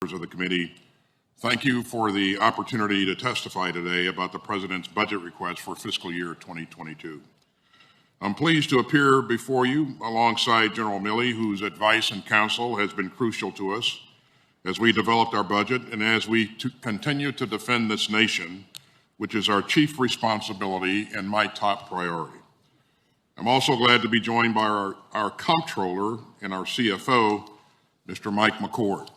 Of the committee, thank you for the opportunity to testify today about the President's budget request for fiscal year 2022. I'm pleased to appear before you alongside General Milley, whose advice and counsel has been crucial to us as we developed our budget and as we continue to defend this nation, which is our chief responsibility and my top priority. I'm also glad to be joined by our comptroller and our CFO, Mr. Mike McCord.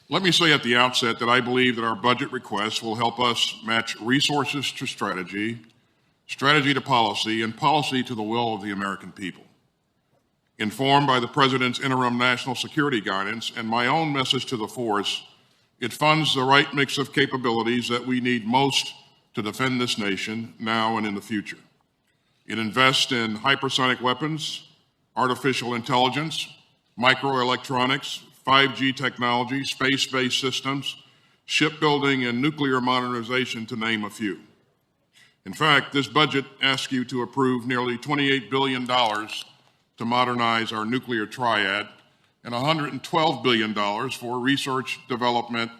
Let me say at the outset that I believe that our budget requests will help us match resources to strategy, strategy to policy, and policy to the will of the American people. Informed by the President's interim national security guidance and my own message to the force, it funds the right mix of capabilities that we need most to defend this nation now and in the future. It invests in hypersonic weapons, artificial intelligence, microelectronics, 5G technology, space-based systems, shipbuilding, and nuclear modernization, to name a few. In fact, this budget asks you to approve nearly $28 billion to modernize our nuclear triad and $112 billion for research, development,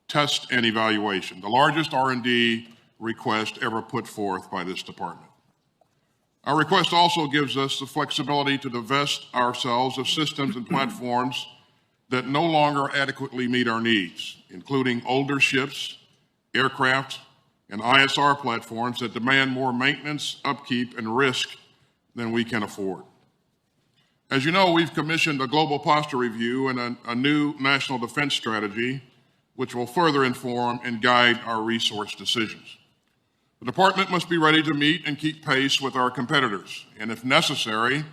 test, and evaluation, the largest R&D request ever put forth by this department. Our request also gives us the flexibility to divest ourselves of systems and platforms that no longer adequately meet our needs, including older ships, aircraft, and ISR platforms that demand more maintenance, upkeep, and risk than we can afford. As you know, we've commissioned a global posture review and a new national defense strategy, which will further inform and guide our resource decisions. The department must be ready to meet and keep pace with our competitors, and if necessary,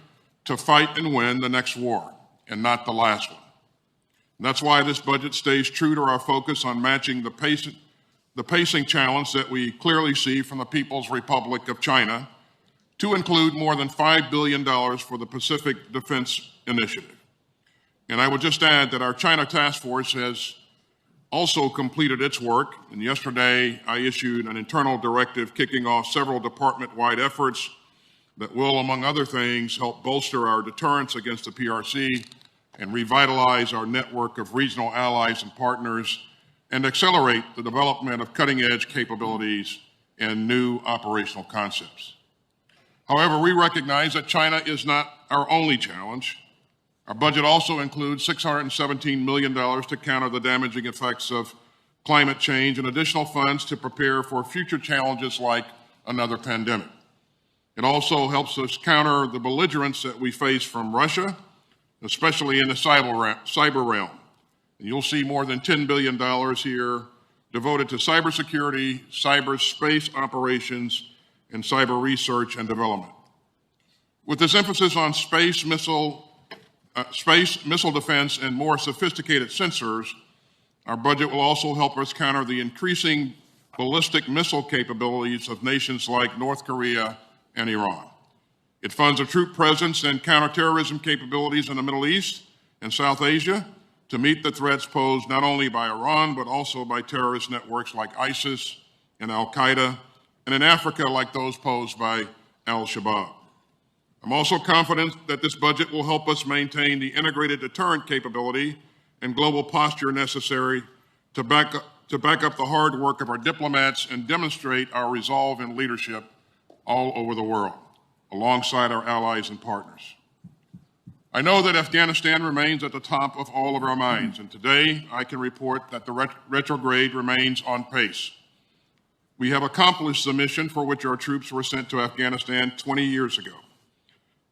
to fight and win the next war, and not the last one. And that's why this budget stays true to our focus on matching the pacing challenge that we clearly see from the People's Republic of China, to include more than $5 billion for the Pacific Defense Initiative. And I would just add that our China task force has also completed its work, and yesterday I issued an internal directive kicking off several department-wide efforts that will, among other things, help bolster our deterrence against the PRC and revitalize our network of regional allies and partners, and accelerate the development of cutting-edge capabilities and new operational concepts. However, we recognize that China is not our only challenge. Our budget also includes $617 million to counter the damaging effects of climate change and additional funds to prepare for future challenges like another pandemic. It also helps us counter the belligerence that we face from Russia, especially in the cyber realm. And you'll see more than $10 billion here devoted to cybersecurity, cyberspace operations, and cyber research and development. With this emphasis on space, missile defense, and more sophisticated sensors, our budget will also help us counter the increasing ballistic missile capabilities of nations like North Korea and Iran. It funds a troop presence and counterterrorism capabilities in the Middle East and South Asia to meet the threats posed not only by Iran, but also by terrorist networks like ISIS and Al-Qaeda, and in Africa like those posed by Al-Shabaab. I'm also confident that this budget will help us maintain the integrated deterrent capability and global posture necessary to back up the hard work of our diplomats and demonstrate our resolve and leadership all over the world, alongside our allies and partners. I know that Afghanistan remains at the top of all of our minds, and today I can report that the retrograde remains on pace. We have accomplished the mission for which our troops were sent to Afghanistan 20 years ago.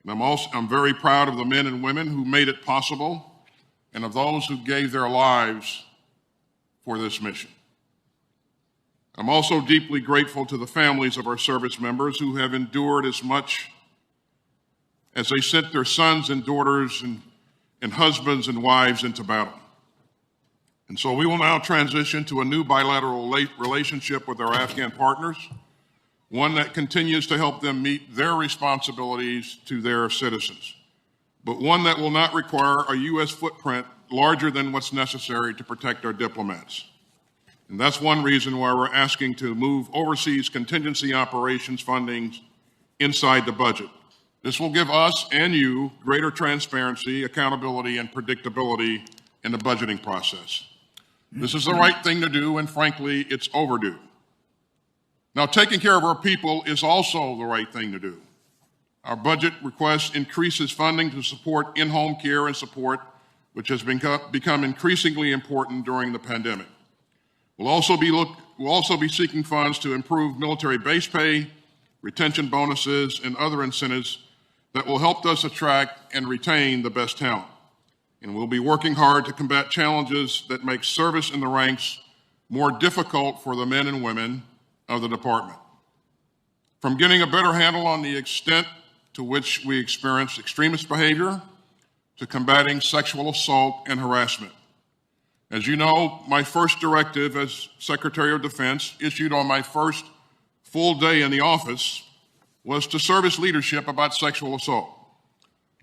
And I'm very proud of the men and women who made it possible and of those who gave their lives for this mission. I'm also deeply grateful to the families of our service members who have endured as much as they sent their sons and daughters and husbands and wives into battle. And so we will now transition to a new bilateral relationship with our Afghan partners, one that continues to help them meet their responsibilities to their citizens, but one that will not require a U.S. footprint larger than what's necessary to protect our diplomats. And that's one reason why we're asking to move overseas contingency operations funding inside the budget. This will give us and you greater transparency, accountability, and predictability in the budgeting process. This is the right thing to do, and frankly, it's overdue. Now, taking care of our people is also the right thing to do. Our budget request increases funding to support in-home care and support, which has become increasingly important during the pandemic. We'll also be seeking funds to improve military base pay, retention bonuses, and other incentives that will help us attract and retain the best talent. And we'll be working hard to combat challenges that make service in the ranks more difficult for the men and women of the department. From getting a better handle on the extent to which we experience extremist behavior to combating sexual assault and harassment. As you know, my first directive as Secretary of Defense, issued on my first full day in the office, was to service leadership about sexual assault.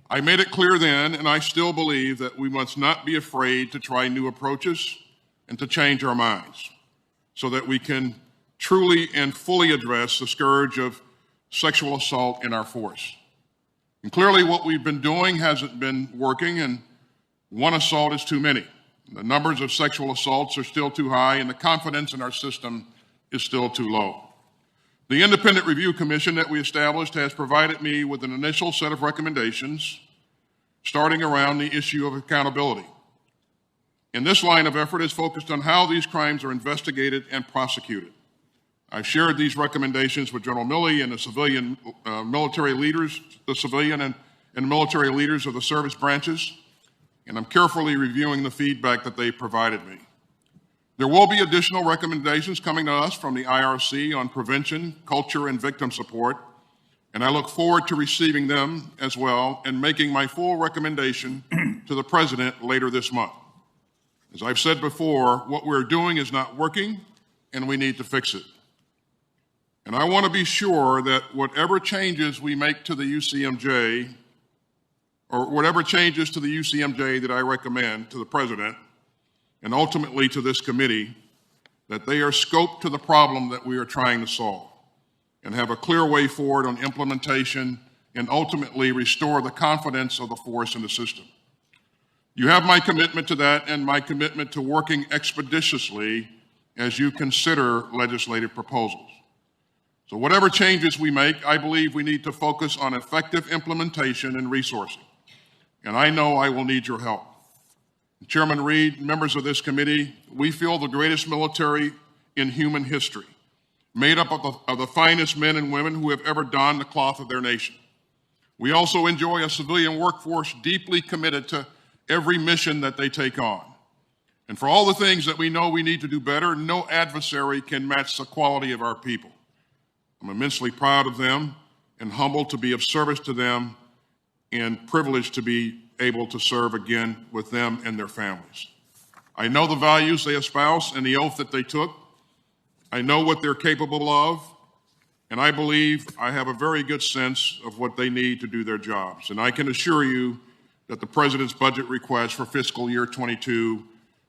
I made it clear then, and I still believe, that we must not be afraid to try new approaches and to change our minds so that we can truly and fully address the scourge of sexual assault in our force. And clearly what we've been doing hasn't been working, and one assault is too many. The numbers of sexual assaults are still too high, and the confidence in our system is still too low. The Independent Review Commission that we established has provided me with an initial set of recommendations starting around the issue of accountability. And this line of effort is focused on how these crimes are investigated and prosecuted. I've shared these recommendations with General Milley and the civilian military leaders, the civilian and military leaders of the service branches, and I'm carefully reviewing the feedback that they provided me. There will be additional recommendations coming to us from the IRC on prevention, culture, and victim support, and I look forward to receiving them as well and making my full recommendation to the President later this month. As I've said before, what we're doing is not working, and we need to fix it. And I want to be sure that whatever changes we make to the UCMJ, or whatever changes to the UCMJ that I recommend to the President, and ultimately to this committee, that they are scoped to the problem that we are trying to solve and have a clear way forward on implementation and ultimately restore the confidence of the force in the system. You have my commitment to that and my commitment to working expeditiously as you consider legislative proposals. So whatever changes we make, I believe we need to focus on effective implementation and resourcing. And I know I will need your help. Chairman Reed, members of this committee, we feel the greatest military in human history, made up of the finest men and women who have ever donned the cloth of their nation. We also enjoy a civilian workforce deeply committed to every mission that they take on. And for all the things that we know we need to do better, no adversary can match the quality of our people. I'm immensely proud of them and humbled to be of service to them and privileged to be able to serve again with them and their families. I know the values they espouse and the oath that they took. I know what they're capable of, and I believe I have a very good sense of what they need to do their jobs. And I can assure you that the President's budget request for fiscal year 22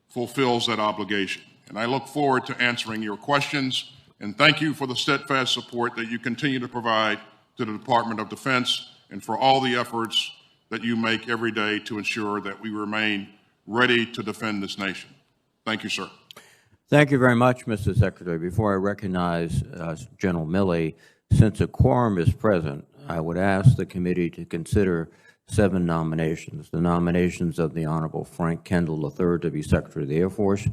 fulfills that obligation. And I look forward to answering your questions, and thank you for the steadfast support that you continue to provide to the Department of Defense and for all the efforts that you make every day to ensure that we remain ready to defend this nation. Thank you, sir. Thank you very much, Mr. Secretary. Before I recognize General Milley, since a quorum is present, I would ask the committee to consider 7 nominations. The nominations of the Honorable Frank Kendall III to be Secretary of the Air Force,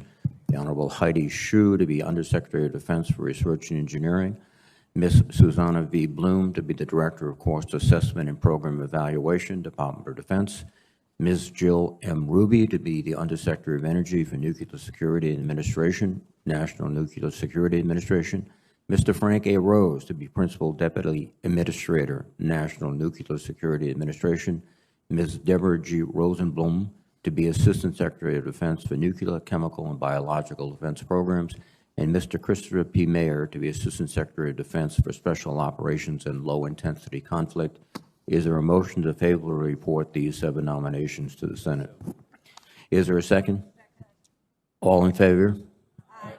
the Honorable Heidi Shue to be Undersecretary of Defense for Research and Engineering, Ms. Susanna V. Bloom to be the Director of Cost Assessment and Program Evaluation, Department of Defense, Ms. Jill M. Ruby to be the Undersecretary of Energy for Nuclear Security Administration, National Nuclear Security Administration, Mr. Frank A. Rose to be Principal Deputy Administrator, National Nuclear Security Administration, Ms. Deborah G. Rosenblum to be Assistant Secretary of Defense for Nuclear, Chemical, and Biological Defense Programs, and Mr. Christopher P. Mayer to be Assistant Secretary of Defense for Special Operations and Low-Intensity Conflict. Is there a motion to favorably report these 7 nominations to the Senate? Is there a second? All in favor? Aye.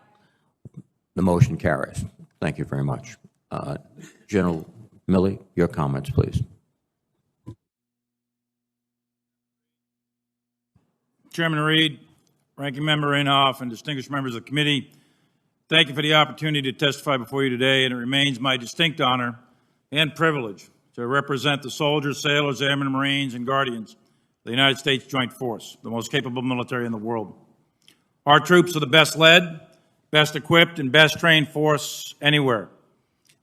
The motion carries. Thank you very much. General Milley, your comments, please. Chairman Reed, Ranking Member Inhofe, and distinguished members of the committee, thank you for the opportunity to testify before you today, and it remains my distinct honor and privilege to represent the soldiers, sailors, airmen, Marines, and Guardians of the United States Joint Force, the most capable military in the world. Our troops are the best led, best equipped, and best trained force anywhere.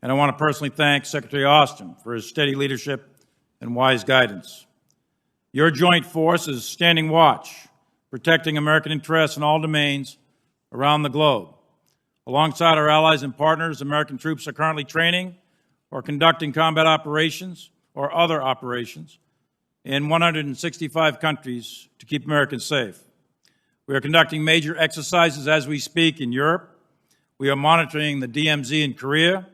And I want to personally thank Secretary Austin for his steady leadership and wise guidance. Your joint force is standing watch, protecting American interests in all domains around the globe. Alongside our allies and partners, American troops are currently training or conducting combat operations or other operations in 165 countries to keep Americans safe. We are conducting major exercises as we speak in Europe. We are monitoring the DMZ in Korea.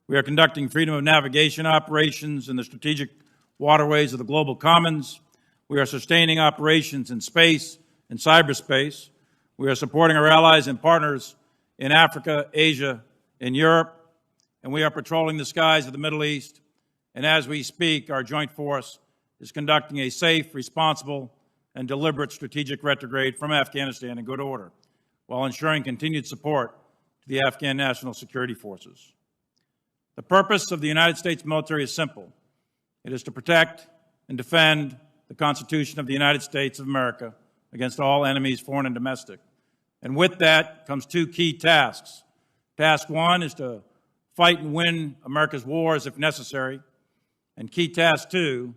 We are conducting freedom of navigation operations in the strategic waterways of the global commons. We are sustaining operations in space and cyberspace. We are supporting our allies and partners in Africa, Asia, and Europe. And we are patrolling the skies of the Middle East. And as we speak, our joint force is conducting a safe, responsible, and deliberate strategic retrograde from Afghanistan in good order, while ensuring continued support to the Afghan National Security Forces. The purpose of the United States military is simple. It is to protect and defend the Constitution of the United States of America against all enemies, foreign and domestic. And with that comes two key tasks. Task one is to fight and win America's wars if necessary. And key task two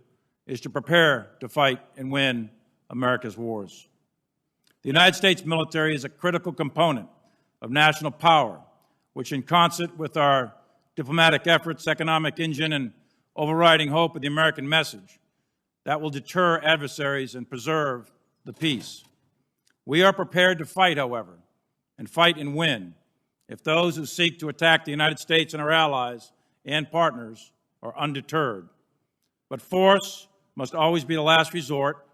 is to prepare to fight and win America's wars. The United States military is a critical component of national power, which in concert with our diplomatic efforts, economic engine, and overriding hope of the American message, that will deter adversaries and preserve the peace. We are prepared to fight, however, and fight and win if those who seek to attack the United States and our allies and partners are undeterred. But force must always be the last resort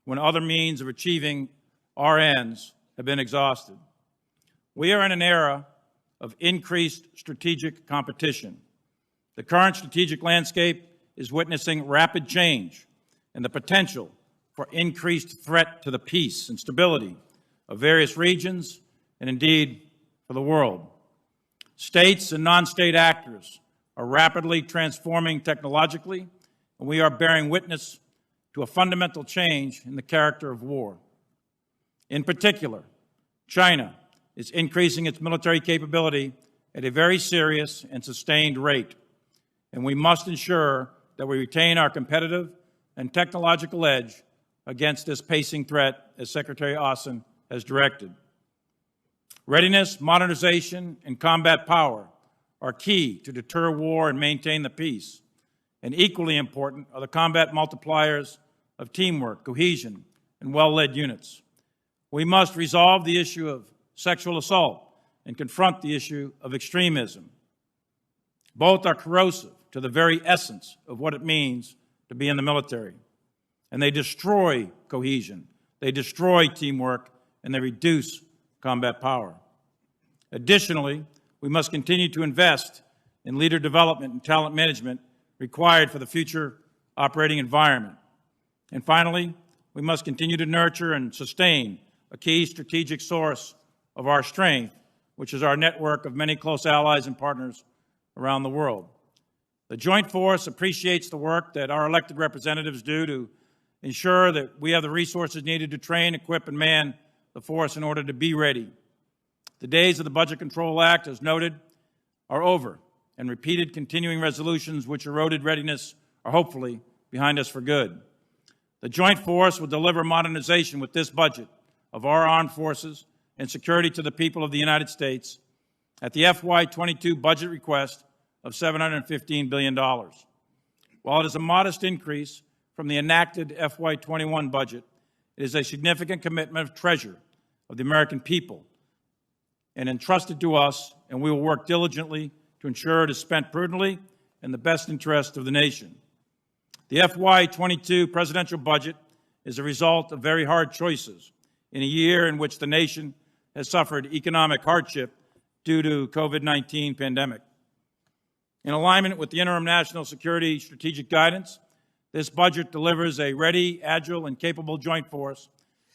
when other means of achieving our ends have been exhausted. We are in an era of increased strategic competition. The current strategic landscape is witnessing rapid change and the potential for increased threat to the peace and stability of various regions and indeed for the world. States and non-state actors are rapidly transforming technologically, and we are bearing witness to a fundamental change in the character of war. In particular, China is increasing its military capability at a very serious and sustained rate, and we must ensure that we retain our competitive and technological edge against this pacing threat, as Secretary Austin has directed. Readiness, modernization, and combat power are key to deter war and maintain the peace. And equally important are the combat multipliers of teamwork, cohesion, and well-led units. We must resolve the issue of sexual assault and confront the issue of extremism. Both are corrosive to the very essence of what it means to be in the military. And they destroy cohesion, they destroy teamwork, and they reduce combat power. Additionally, we must continue to invest in leader development and talent management required for the future operating environment. And finally, we must continue to nurture and sustain a key strategic source of our strength, which is our network of many close allies and partners around the world. The Joint Force appreciates the work that our elected representatives do to ensure that we have the resources needed to train, equip, and man the force in order to be ready. The days of the Budget Control Act, as noted, are over, and repeated continuing resolutions which eroded readiness are hopefully behind us for good. The Joint Force will deliver modernization with this budget of our armed forces and security to the people of the United States at the FY22 budget request of $715 billion. While it is a modest increase from the enacted FY21 budget, it is a significant commitment of treasure of the American people and entrusted to us, and we will work diligently to ensure it is spent prudently in the best interest of the nation. The FY22 presidential budget is a result of very hard choices in a year in which the nation has suffered economic hardship due to COVID-19 pandemic. In alignment with the interim national security strategic guidance, this budget delivers a ready, agile, and capable joint force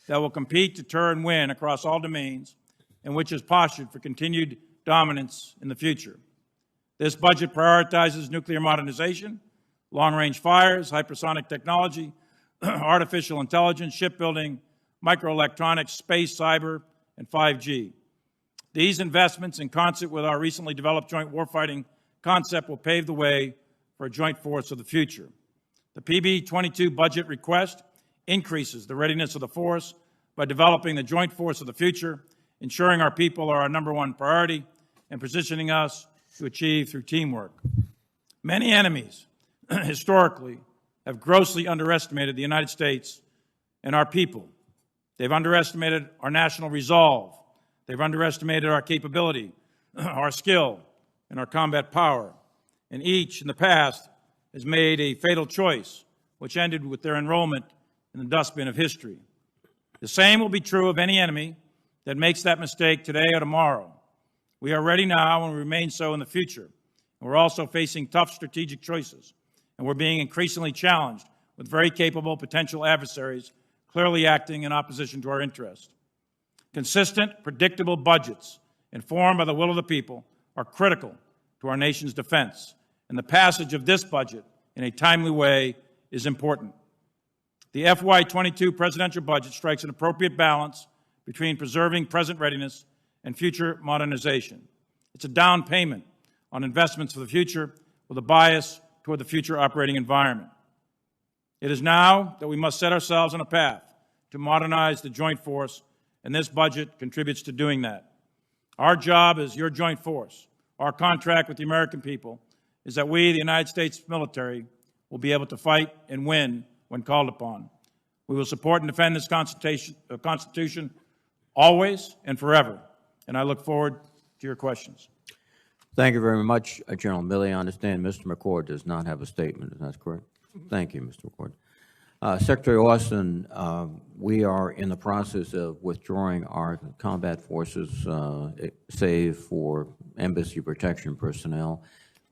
that will compete, deter, and win across all domains, and which is postured for continued dominance in the future. This budget prioritizes nuclear modernization, long-range fires, hypersonic technology, artificial intelligence, shipbuilding, microelectronics, space, cyber, and 5G. These investments, in concert with our recently developed joint warfighting concept, will pave the way for a joint force of the future. The PB22 budget request increases the readiness of the force by developing the joint force of the future, ensuring our people are our number one priority, and positioning us to achieve through teamwork. Many enemies, historically, have grossly underestimated the United States and our people. They've underestimated our national resolve. They've underestimated our capability, our skill, and our combat power. And each, in the past, has made a fatal choice, which ended with their enrollment in the dustbin of history. The same will be true of any enemy that makes that mistake today or tomorrow. We are ready now and will remain so in the future. And we're also facing tough strategic choices, and we're being increasingly challenged with very capable potential adversaries clearly acting in opposition to our interests. Consistent, predictable budgets informed by the will of the people are critical to our nation's defense, and the passage of this budget in a timely way is important. The FY22 presidential budget strikes an appropriate balance between preserving present readiness and future modernization. It's a down payment on investments for the future with a bias toward the future operating environment. It is now that we must set ourselves on a path to modernize the joint force, and this budget contributes to doing that. Our job as your joint force, our contract with the American people, is that we, the United States military, will be able to fight and win when called upon. We will support and defend this Constitution always and forever, and I look forward to your questions. Thank you very much, General Milley. I understand Mr. McCord does not have a statement. Is that correct? Thank you, Mr. McCord. Secretary Austin, we are in the process of withdrawing our combat forces, save for embassy protection personnel.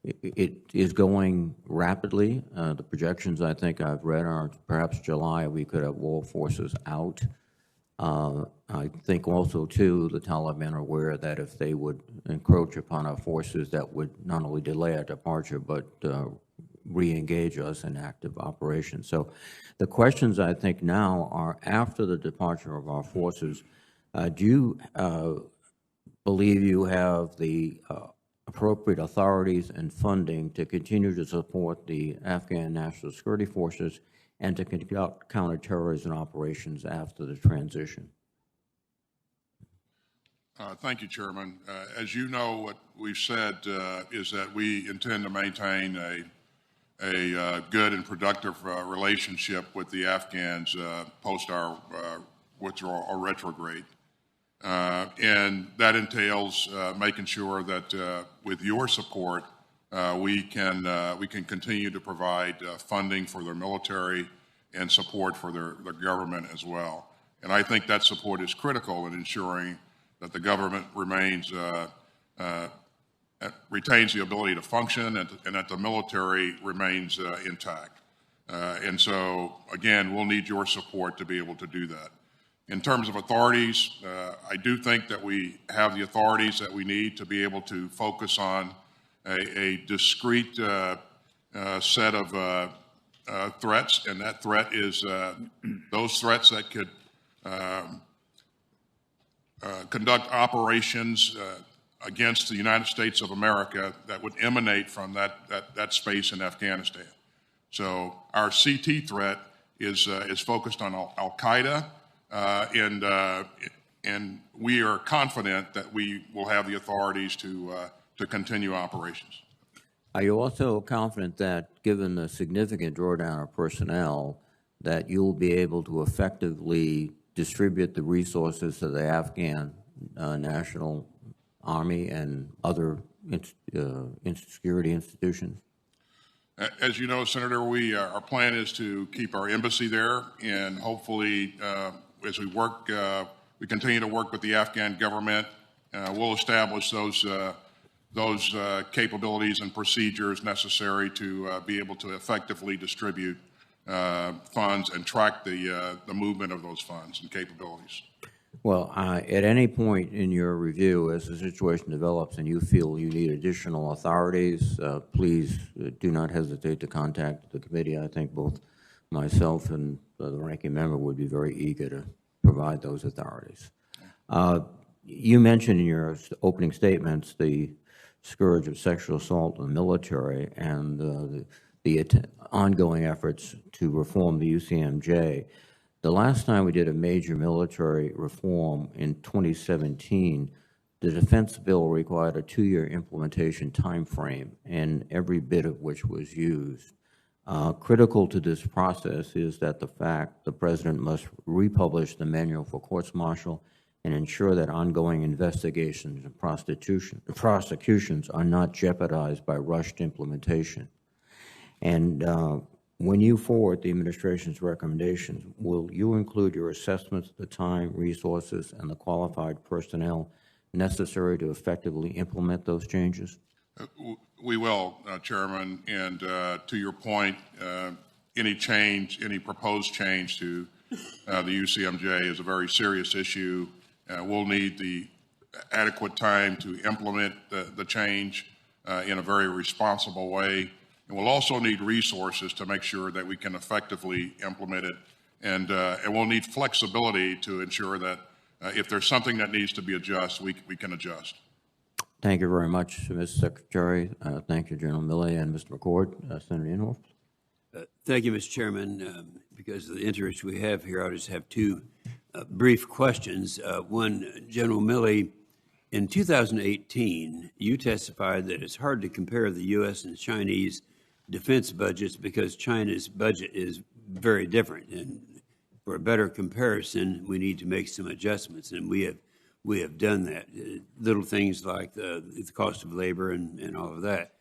It is going rapidly. The projections I think I've read are perhaps July we could have all forces out. I think also, too, the Taliban are aware that if they would encroach upon our forces, that would not only delay our departure, but re-engage us in active operations. So the questions I think now are, after the departure of our forces, do you believe you have the appropriate authorities and funding to continue to support the Afghan National Security Forces and to conduct counterterrorism operations after the transition? Thank you, Chairman. As you know, what we've said is that we intend to maintain a good and productive relationship with the Afghans post our withdrawal or retrograde. And that entails making sure that with your support, we can continue to provide funding for their military and support for their government as well. And I think that support is critical in ensuring that the government remains retains the ability to function and that the military remains intact. And so, again, we'll need your support to be able to do that. In terms of authorities, I do think that we have the authorities that we need to be able to focus on a discrete set of threats, and that threat is those threats that could conduct operations against the United States of America that would emanate from that space in Afghanistan. So our CT threat is focused on Al-Qaeda, and we are confident that we will have the authorities to continue operations. Are you also confident that, given the significant drawdown of personnel, that you'll be able to effectively distribute the resources to the Afghan National Army and other security institutions? As you know, Senator, our plan is to keep our embassy there, and hopefully, as we continue to work with the Afghan government, we'll establish those capabilities and procedures necessary to be able to effectively distribute funds and track the movement of those funds and capabilities. Well, at any point in your review, as the situation develops and you feel you need additional authorities, please do not hesitate to contact the committee. I think both myself and the ranking member would be very eager to provide those authorities. You mentioned in your opening statements the scourge of sexual assault in the military and the ongoing efforts to reform the UCMJ. The last time we did a major military reform in 2017, the defense bill required a 2-year implementation time frame, and every bit of which was used. Critical to this process is that the president must republish the manual for courts-martial and ensure that ongoing investigations and prosecutions are not jeopardized by rushed implementation. And when you forward the administration's recommendations, will you include your assessments of the time, resources, and the qualified personnel necessary to effectively implement those changes? We will, Chairman, and to your point, any proposed change to the UCMJ is a very serious issue. We'll need the adequate time to implement the change in a very responsible way. And we'll also need resources to make sure that we can effectively implement it. And we'll need flexibility to ensure that if there's something that needs to be adjusted, we can adjust. Thank you very much, Mr. Secretary. Thank you, General Milley and Mr. McCord. Senator Inhofe. Thank you, Mr. Chairman. Because of the interest we have here, I'll just have two brief questions. One, General Milley, in 2018, you testified that it's hard to compare the U.S. and Chinese defense budgets because China's budget is very different. And for a better comparison, we need to make some adjustments, and we have done that. Little things like the cost of labor and all of that.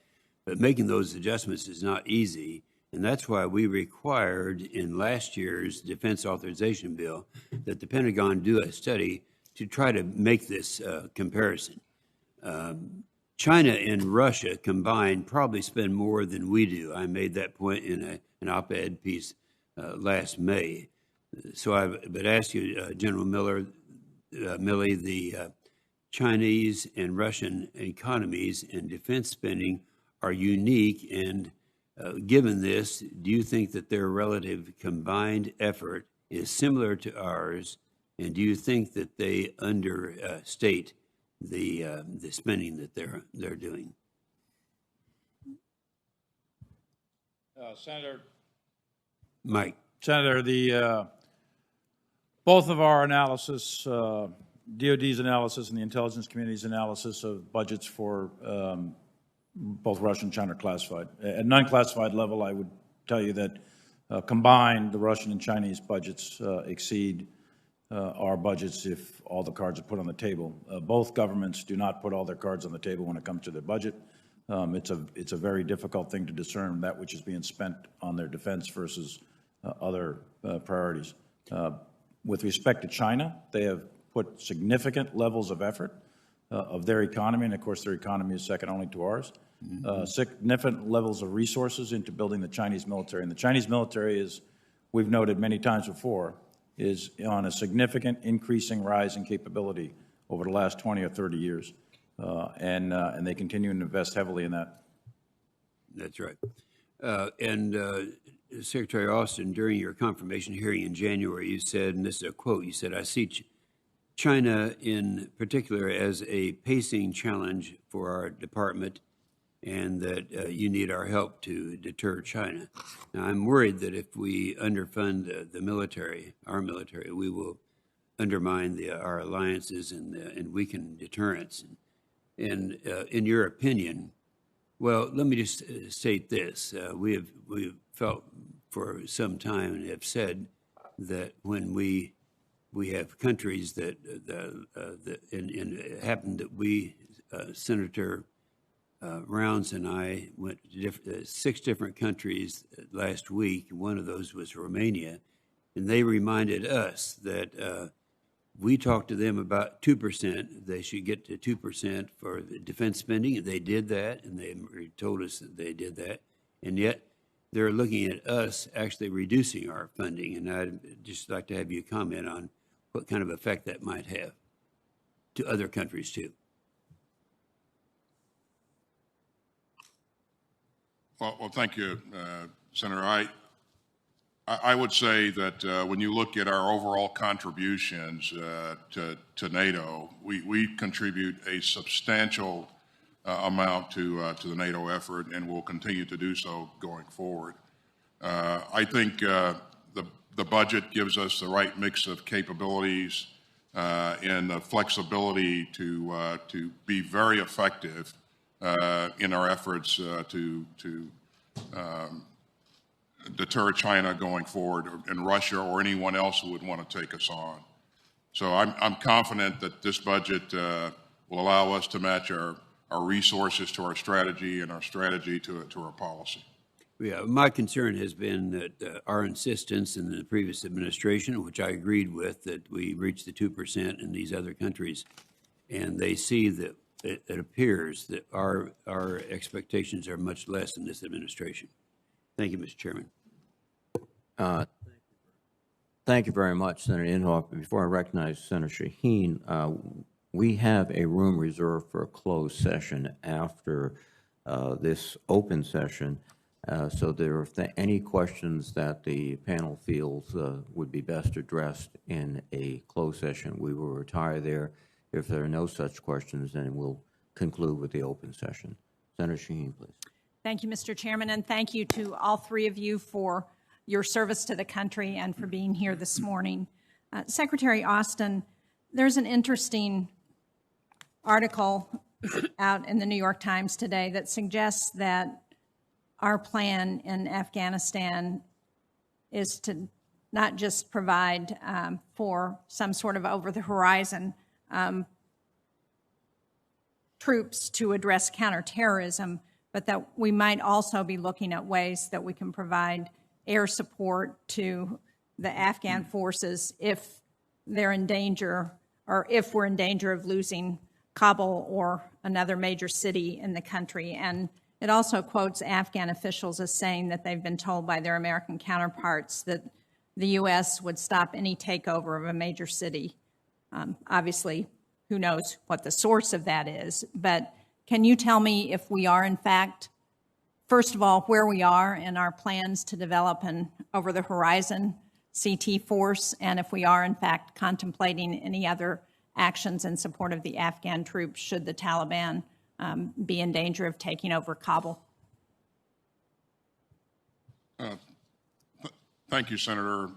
But making those adjustments is not easy. And that's why we required in last year's defense authorization bill that the Pentagon do a study to try to make this comparison. China and Russia combined probably spend more than we do. I made that point in an op-ed piece last May. So I would ask you, General Milley, the Chinese and Russian economies and defense spending are unique, and given this, do you think that their relative combined effort is similar to ours, and do you think that they understate the spending that they're doing? Senator Mike. Senator, both of our analysis, DOD's analysis and the intelligence community's analysis of budgets for both Russian and China are classified. At non-classified level, I would tell you that combined, the Russian and Chinese budgets exceed our budgets if all the cards are put on the table. Both governments do not put all their cards on the table when it comes to their budget. It's a very difficult thing to discern that which is being spent on their defense versus other priorities. With respect to China, they have put significant levels of effort of their economy, and of course their economy is second only to ours, significant levels of resources into building the Chinese military. And the Chinese military is, we've noted many times before, is on a significant increasing rise in capability over the last 20 or 30 years. And they continue to invest heavily in that. That's right. Secretary Austin, during your confirmation hearing in January, you said, and this is a quote, you said, "I see China in particular as a pacing challenge for our department, and that you need our help to deter China." Now, I'm worried that if we underfund the military, our military, we will undermine our alliances and weaken deterrence. And in your opinion, well, let me just state this. We have felt for some time and have said that when we have countries and it happened that we, Senator Rounds and I went to 6 different countries last week. One of those was Romania, and they reminded us that we talked to them about 2%. They should get to 2% for the defense spending, and they did that, and they told us that they did that. And yet, they're looking at us actually reducing our funding, and I'd just like to have you comment on what kind of effect that might have to other countries too. Well, thank you, Senator. I would say that when you look at our overall contributions to NATO, we contribute a substantial amount to the NATO effort, and will continue to do so going forward. I think the budget gives us the right mix of capabilities and the flexibility to be very effective in our efforts to deter China going forward, and Russia or anyone else who would want to take us on. So I'm confident that this budget will allow us to match our resources to our strategy, and our strategy to our policy. Yeah, my concern has been that our insistence in the previous administration, which I agreed with, that we reach the 2% in these other countries, and they see that it appears that our expectations are much less in this administration. Thank you, Mr. Chairman. Thank you very much, Senator Inhofe. Before I recognize Senator Shaheen, we have a room reserved for a closed session after this open session. So there are any questions that the panel feels would be best addressed in a closed session, we will retire there. If there are no such questions, then we'll conclude with the open session. Senator Shaheen, please. Thank you, Mr. Chairman, and thank you to all three of you for your service to the country and for being here this morning. Secretary Austin, there's an interesting article out in the New York Times today that suggests that our plan in Afghanistan is to not just provide for some sort of over-the-horizon troops to address counterterrorism, but that we might also be looking at ways that we can provide air support to the Afghan forces if they're in danger, or if we're in danger of losing Kabul or another major city in the country. And it also quotes Afghan officials as saying that they've been told by their American counterparts that the U.S. would stop any takeover of a major city. Obviously, who knows what the source of that is, but can you tell me if we are in fact, first of all, where we are in our plans to develop an over-the-horizon CT force, and if we are in fact contemplating any other actions in support of the Afghan troops should the Taliban be in danger of taking over Kabul? Thank you, Senator.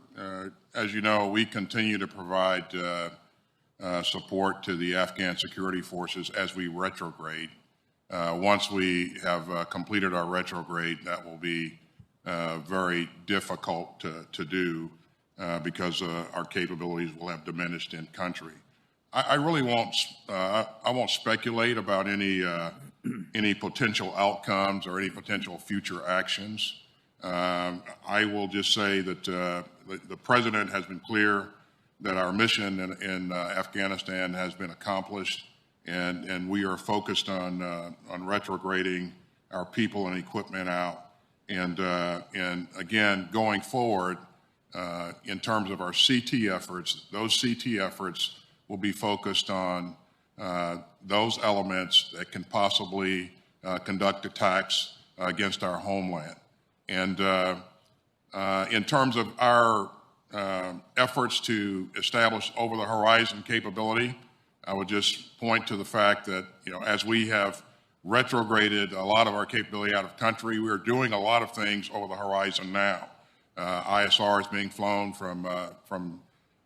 As you know, we continue to provide support to the Afghan security forces as we retrograde. Once we have completed our retrograde, that will be very difficult to do because our capabilities will have diminished in country. I really won't. I won't speculate about any potential outcomes or any potential future actions. I will just say that the president has been clear that our mission in Afghanistan has been accomplished, and we are focused on retrograding our people and equipment out. And again, going forward, in terms of our CT efforts, those CT efforts will be focused on those elements that can possibly conduct attacks against our homeland. And in terms of our efforts to establish over-the-horizon capability, I would just point to the fact that, as we have retrograded a lot of our capability out of country, we're doing a lot of things over the horizon now. ISR is being flown from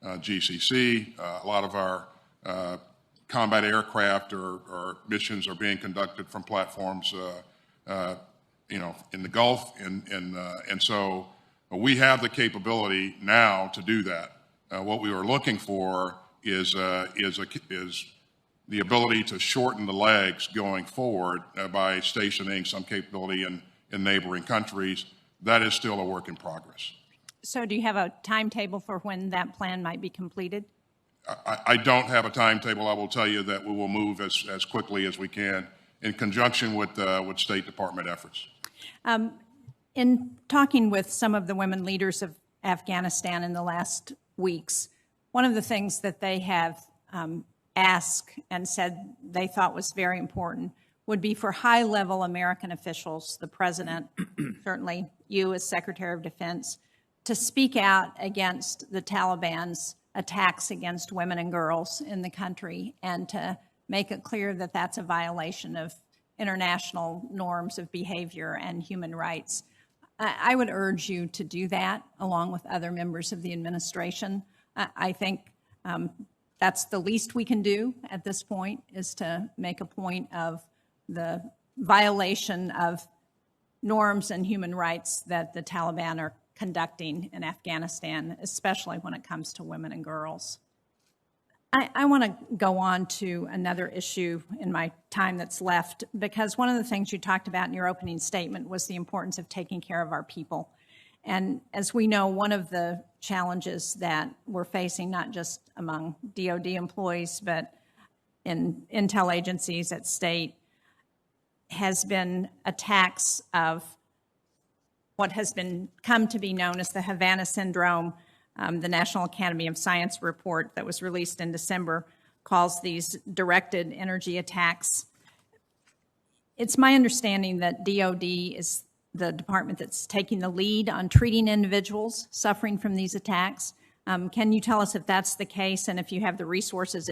GCC. A lot of our combat aircraft or missions are being conducted from platforms, in the Gulf, and so we have the capability now to do that. What we were looking for is the ability to shorten the legs going forward by stationing some capability in neighboring countries. That is still a work in progress. So do you have a timetable for when that plan might be completed? I don't have a timetable. I will tell you that we will move as quickly as we can in conjunction with State Department efforts. In talking with some of the women leaders of Afghanistan in the last weeks, one of the things that they have asked and said they thought was very important would be for high-level American officials, the President, certainly you as Secretary of Defense, to speak out against the Taliban's attacks against women and girls in the country and to make it clear that that's a violation of international norms of behavior and human rights. I would urge you to do that along with other members of the administration. I think that's the least we can do at this point, is to make a point of the violation of norms and human rights that the Taliban are conducting in Afghanistan, especially when it comes to women and girls. I want to go on to another issue in my time that's left, because one of the things you talked about in your opening statement was the importance of taking care of our people. And as we know, one of the challenges that we're facing, not just among DoD employees, but in intel agencies at state, has been attacks of what has come to be known as the Havana Syndrome. The National Academy of Science report that was released in December calls these directed energy attacks. It's my understanding that DoD is the department that's taking the lead on treating individuals suffering from these attacks. Can you tell us if that's the case, and if you have the resources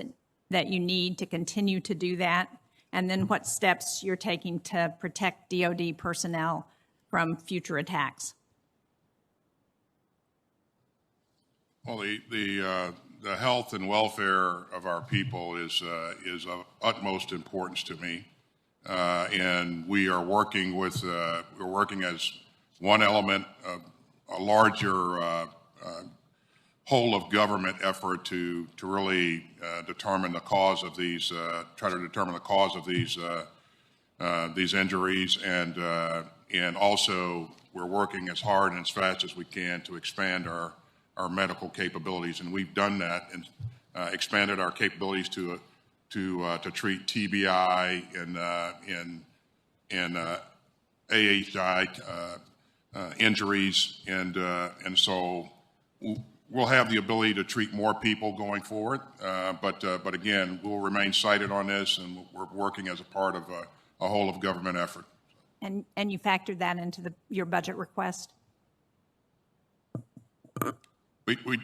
that you need to continue to do that, and then what steps you're taking to protect DoD personnel from future attacks? Well, the health and welfare of our people is of utmost importance to me, and we are working with we're working as one element of a larger whole of government effort to really determine the cause of these try to determine the cause of these injuries, and also we're working as hard and as fast as we can to expand our medical capabilities, and we've done that and expanded our capabilities to treat TBI and AHI injuries, and so we'll have the ability to treat more people going forward. But again, we'll remain sighted on this, and we're working as a part of a whole of government effort. And you factored that into your budget request?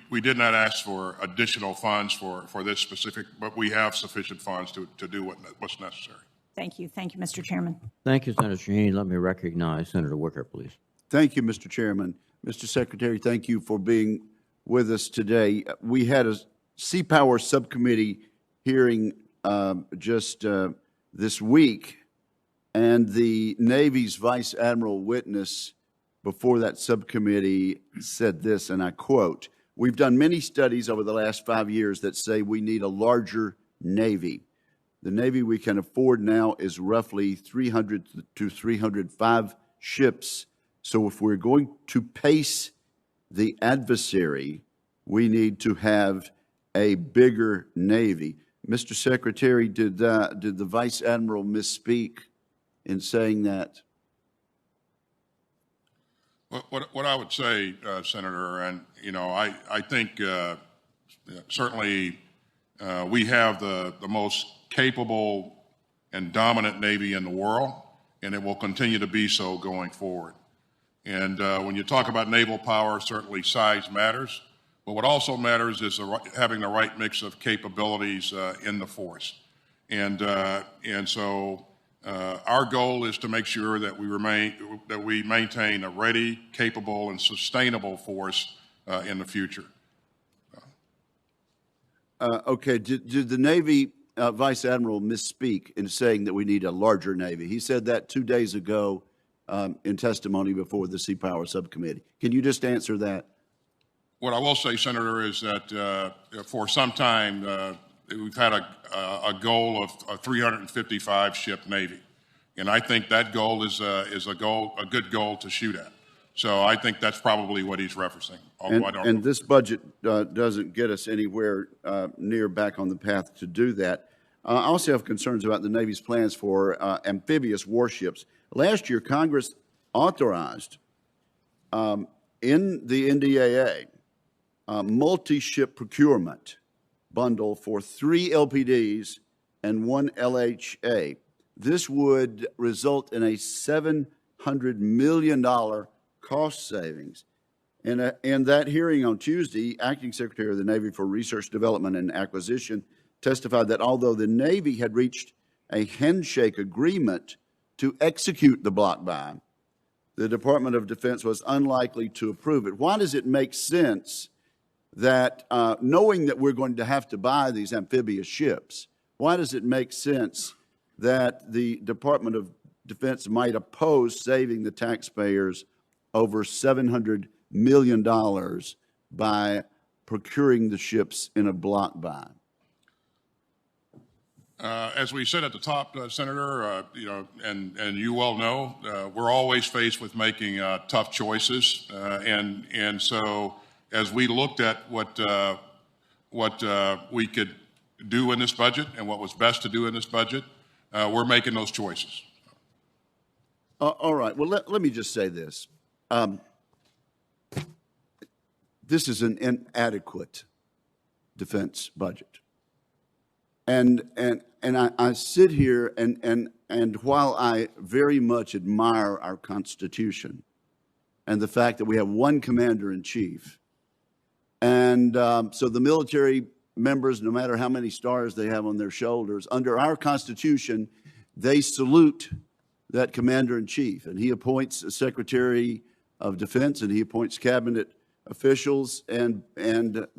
We did not ask for additional funds for this specific, but we have sufficient funds to do what's necessary. Thank you. Thank you, Mr. Chairman. Thank you, Senator Shaheen. Let me recognize Senator Wicker, please. Thank you, Mr. Chairman. Mr. Secretary, thank you for being with us today. We had a Sea Power Subcommittee hearing just this week, and the Navy's Vice Admiral witness before that subcommittee said this, and I quote, "We've done many studies over the last 5 years that say we need a larger Navy. The Navy we can afford now is roughly 300 to 305 ships. So if we're going to pace the adversary, we need to have a bigger Navy." Mr. Secretary, did the Vice Admiral misspeak in saying that? What I would say, Senator, and I think certainly we have the most capable and dominant Navy in the world, and it will continue to be so going forward. And when you talk about naval power, certainly size matters, but what also matters is having the right mix of capabilities in the force. And so our goal is to make sure that we maintain a ready, capable, and sustainable force in the future. Okay, did the Navy Vice Admiral misspeak in saying that we need a larger Navy? He said that 2 days ago in testimony before the Sea Power Subcommittee. Can you just answer that? What I will say, Senator, is that for some time we've had a goal of a 355 ship Navy, and I think that goal is a good goal to shoot at. So I think that's probably what he's referencing. And this budget doesn't get us anywhere near back on the path to do that. I also have concerns about the Navy's plans for amphibious warships. Last year, Congress authorized in the NDAA, multi-ship procurement bundle for 3 LPDs and 1 LHA. This would result in a $700 million cost savings. In that hearing on Tuesday, Acting Secretary of the Navy for Research, Development, and Acquisition testified that although the Navy had reached a handshake agreement to execute the block buy, the Department of Defense was unlikely to approve it. Why does it make sense that, knowing that we're going to have to buy these amphibious ships, why does it make sense that the Department of Defense might oppose saving the taxpayers over $700 million by procuring the ships in a block buy? As we said at the top, Senator, you know, and you well know, we're always faced with making tough choices, and so as we looked at what we could do in this budget and what was best to do in this budget, we're making those choices. All right. Well, let me just say this. This is an inadequate defense budget. And I sit here and while I very much admire our Constitution and the fact that we have one commander-in-chief, and so the military members, no matter how many stars they have on their shoulders, under our Constitution, they salute that commander-in-chief, and he appoints a Secretary of Defense and he appoints cabinet officials, and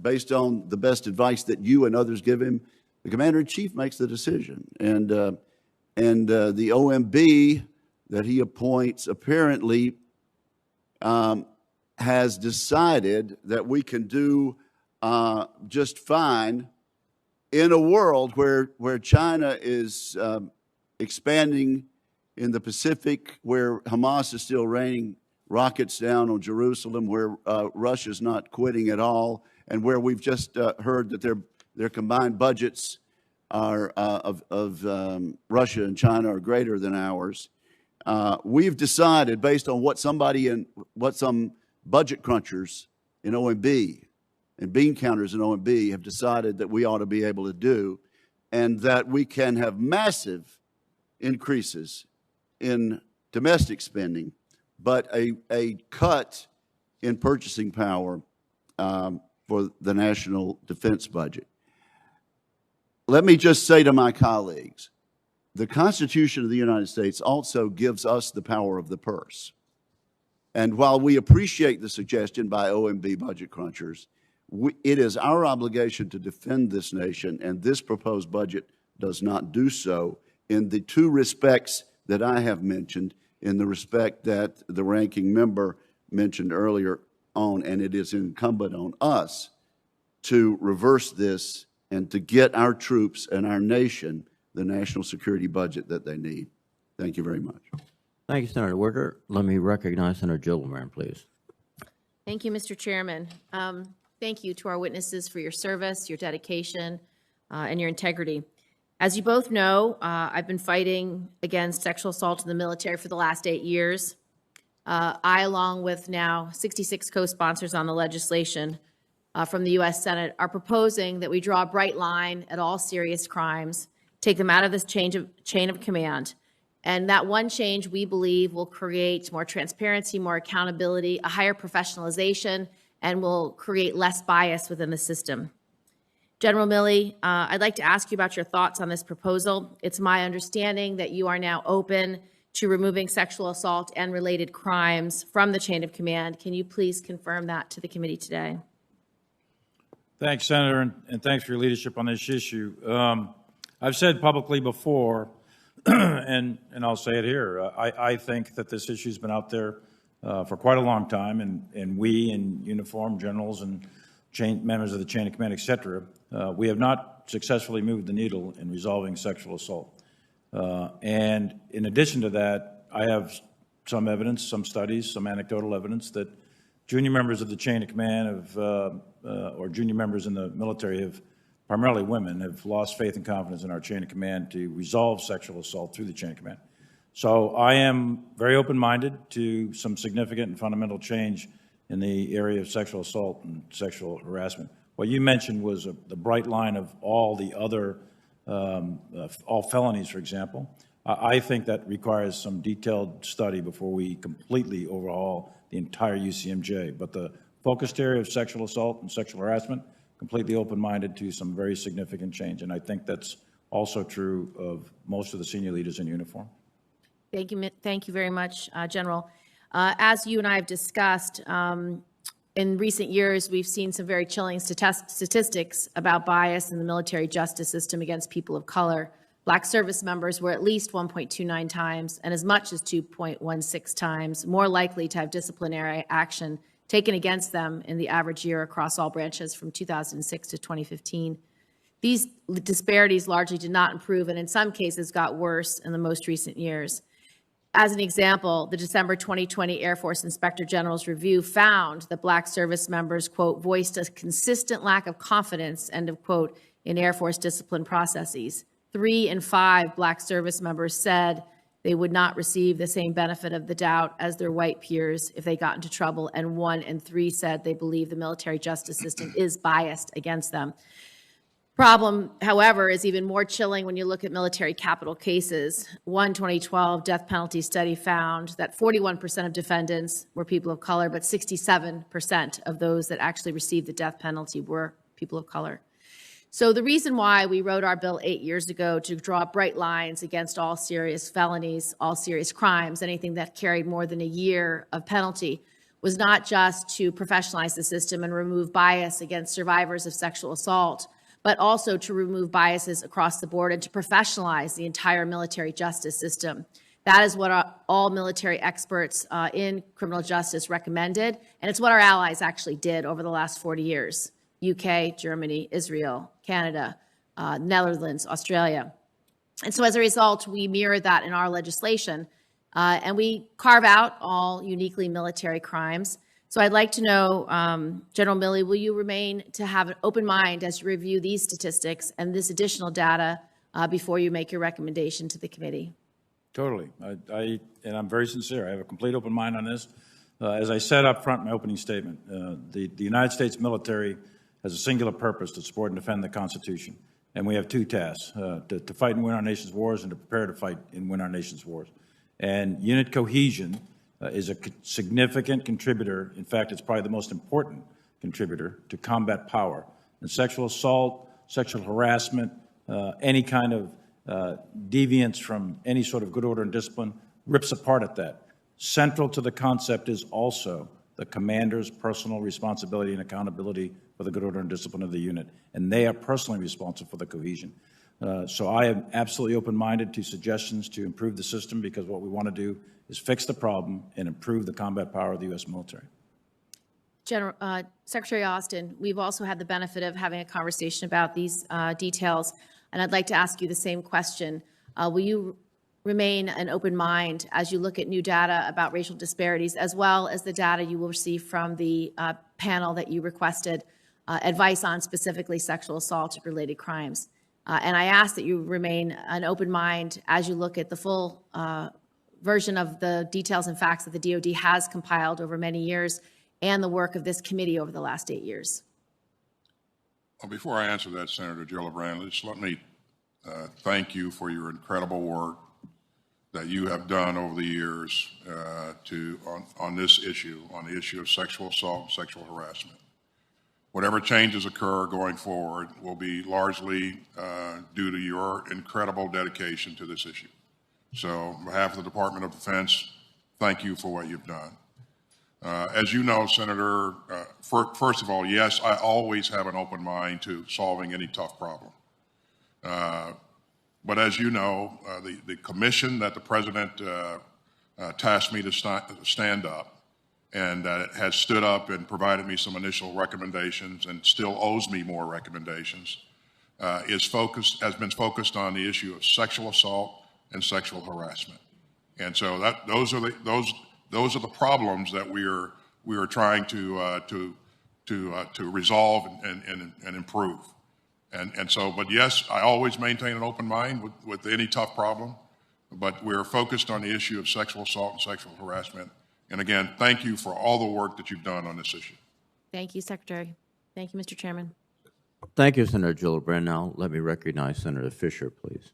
based on the best advice that you and others give him, the commander-in-chief makes the decision. And the OMB that he appoints apparently has decided that we can do just fine in a world where China is expanding in the Pacific, where Hamas is still raining rockets down on Jerusalem, where Russia's not quitting at all, and where we've just heard that their combined budgets are of Russia and China are greater than ours. We've decided, based on what some budget crunchers in OMB and bean counters in OMB have decided that we ought to be able to do, and that we can have massive increases in domestic spending, but a cut in purchasing power for the national defense budget. Let me just say to my colleagues, the Constitution of the United States also gives us the power of the purse. And while we appreciate the suggestion by OMB budget crunchers, it is our obligation to defend this nation, and this proposed budget does not do so in the two respects that I have mentioned, in the respect that the ranking member mentioned earlier on, and it is incumbent on us to reverse this and to get our troops and our nation the national security budget that they need. Thank you very much. Thank you, Senator Wicker. Let me recognize Senator Gillibrand, please. Thank you, Mr. Chairman. Thank you to our witnesses for your service, your dedication, and your integrity. As you both know, I've been fighting against sexual assault in the military for the last 8 years. I, along with now 66 co-sponsors on the legislation from the U.S. Senate, are proposing that we draw a bright line at all serious crimes, take them out of this chain of command. And that one change, we believe, will create more transparency, more accountability, a higher professionalization, and will create less bias within the system. General Milley, I'd like to ask you about your thoughts on this proposal. It's my understanding that you are now open to removing sexual assault and related crimes from the chain of command. Can you please confirm that to the committee today? Thanks, Senator, and thanks for your leadership on this issue. I've said publicly before, and I'll say it here, I think that this issue's been out there for quite a long time, and we in uniform, generals and members of the chain of command, et cetera, we have not successfully moved the needle in resolving sexual assault. And in addition to that, I have some evidence, some studies, some anecdotal evidence that junior members of the chain of command or junior members in the military have, primarily women, have lost faith and confidence in our chain of command to resolve sexual assault through the chain of command. So I am very open-minded to some significant and fundamental change in the area of sexual assault and sexual harassment. What you mentioned was the bright line of all the other, all felonies, for example. I think that requires some detailed study before we completely overhaul the entire UCMJ. But the focused area of sexual assault and sexual harassment, completely open-minded to some very significant change. And I think that's also true of most of the senior leaders in uniform. Thank you very much, General. As you and I have discussed, in recent years, we've seen some very chilling statistics about bias in the military justice system against people of color. Black service members were at least 1.29 times and as much as 2.16 times more likely to have disciplinary action taken against them in the average year across all branches from 2006 to 2015. These disparities largely did not improve and in some cases got worse in the most recent years. As an example, the December 2020 Air Force Inspector General's review found that Black service members, quote, voiced a consistent lack of confidence, end of quote, in Air Force discipline processes. 3 in 5 Black service members said they would not receive the same benefit of the doubt as their white peers if they got into trouble, and 1 in 3 said they believe the military justice system is biased against them. Problem, however, is even more chilling when you look at military capital cases. One 2012 death penalty study found that 41% of defendants were people of color, but 67% of those that actually received the death penalty were people of color. So the reason why we wrote our bill 8 years ago to draw bright lines against all serious felonies, all serious crimes, anything that carried more than a year of penalty, was not just to professionalize the system and remove bias against survivors of sexual assault, but also to remove biases across the board and to professionalize the entire military justice system. That is what all military experts in criminal justice recommended, and it's what our allies actually did over the last 40 years. UK, Germany, Israel, Canada, Netherlands, Australia. And so as a result, we mirror that in our legislation, and we carve out all uniquely military crimes. So I'd like to know, General Milley, will you remain to have an open mind as you review these statistics and this additional data before you make your recommendation to the committee? Totally. And I'm very sincere. I have a complete open mind on this. As I said up front in my opening statement, the United States military has a singular purpose to support and defend the Constitution. And we have 2 tasks, to fight and win our nation's wars and to prepare to fight and win our nation's wars. And unit cohesion is a significant contributor. In fact, it's probably the most important contributor to combat power. And sexual assault, sexual harassment, any kind of deviance from any sort of good order and discipline rips apart at that. Central to the concept is also the commander's personal responsibility and accountability for the good order and discipline of the unit. And they are personally responsible for the cohesion. So I am absolutely open-minded to suggestions to improve the system, because what we want to do is fix the problem and improve the combat power of the U.S. military. Secretary Austin, we've also had the benefit of having a conversation about these details, and I'd like to ask you the same question. Will you remain an open mind as you look at new data about racial disparities, as well as the data you will receive from the panel that you requested advice on, specifically sexual assault related crimes? And I ask that you remain an open mind as you look at the full version of the details and facts that the DoD has compiled over many years and the work of this committee over the last 8 years. Well, before I answer that, Senator Gillibrand, just let me thank you for your incredible work that you have done over the years on this issue, on the issue of sexual assault and sexual harassment. Whatever changes occur going forward will be largely due to your incredible dedication to this issue. So on behalf of the Department of Defense, thank you for what you've done. As you know, Senator, first of all, yes, I always have an open mind to solving any tough problem. But as you know, the commission that the President tasked me to stand up and has stood up and provided me some initial recommendations and still owes me more recommendations, has been focused on the issue of sexual assault and sexual harassment. And so those are the problems that we are trying to resolve and improve. And so, but yes, I always maintain an open mind with any tough problem. but we're focused on the issue of sexual assault and sexual harassment. And again, thank you for all the work that you've done on this issue. Thank you, Secretary. Thank you, Mr. Chairman. Thank you, Senator Gillibrand. Now let me recognize Senator Fisher, please.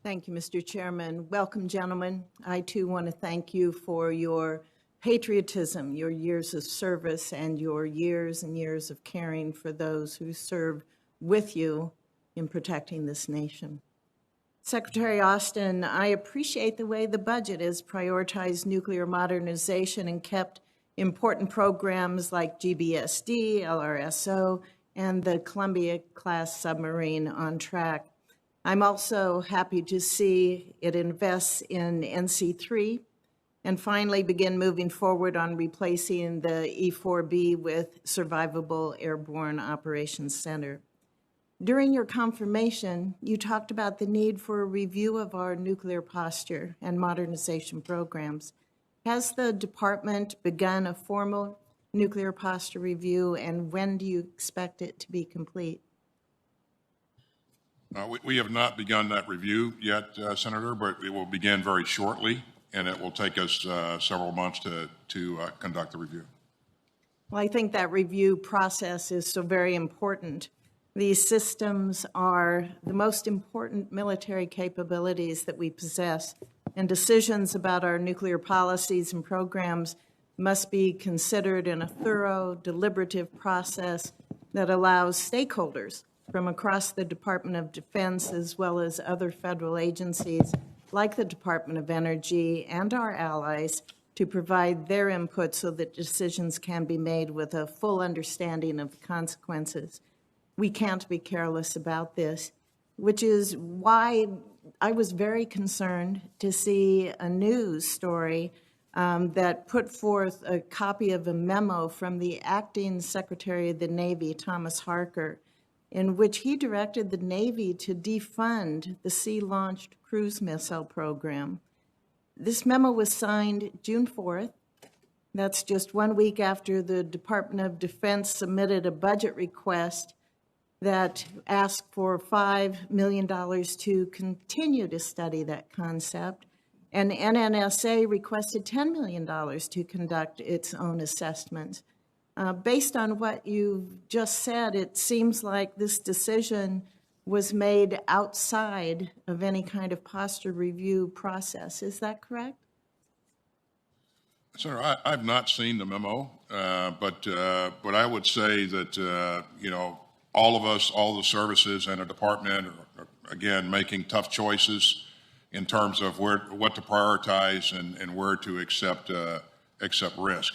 Thank you, Mr. Chairman. Welcome, gentlemen. I, too, want to thank you for your patriotism, your years of service, and your years and years of caring for those who serve with you in protecting this nation. Secretary Austin, I appreciate the way the budget has prioritized nuclear modernization and kept important programs like GBSD, LRSO, and the Columbia-class submarine on track. I'm also happy to see it invests in NC3 and finally begin moving forward on replacing the E4B with Survivable Airborne Operations Center. During your confirmation, you talked about the need for a review of our nuclear posture and modernization programs. Has the department begun a formal nuclear posture review, and when do you expect it to be complete? We have not begun that review yet, Senator, but it will begin very shortly, and it will take us several months to conduct the review. Well, I think that review process is so very important. These systems are the most important military capabilities that we possess, and decisions about our nuclear policies and programs must be considered in a thorough, deliberative process that allows stakeholders from across the Department of Defense as well as other federal agencies like the Department of Energy and our allies to provide their input so that decisions can be made with a full understanding of the consequences. We can't be careless about this, which is why I was very concerned to see a news story that put forth a copy of a memo from the acting Secretary of the Navy, Thomas Harker, in which he directed the Navy to defund the sea-launched cruise missile program. This memo was signed June 4th. That's just 1 week after the Department of Defense submitted a budget request that asked for $5 million to continue to study that concept, and NNSA requested $10 million to conduct its own assessments. Based on what you've just said, it seems like this decision was made outside of any kind of posture review process. Is that correct? Senator, I've not seen the memo, but I would say that, all of us, all the services and the department are again, making tough choices in terms of what to prioritize and where to accept risk.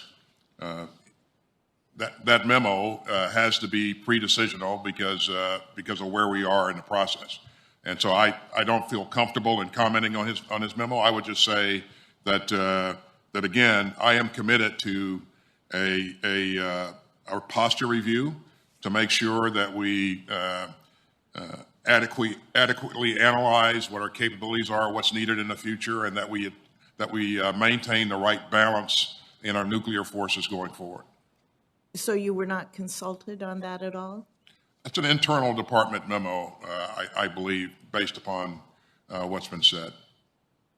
That memo has to be pre-decisional because of where we are in the process. And so I don't feel comfortable in commenting on his memo. I would just say that again, I am committed to our posture review to make sure that we adequately analyze what our capabilities are, what's needed in the future, and that we maintain the right balance in our nuclear forces going forward. So you were not consulted on that at all? It's an internal department memo, I believe, based upon what's been said.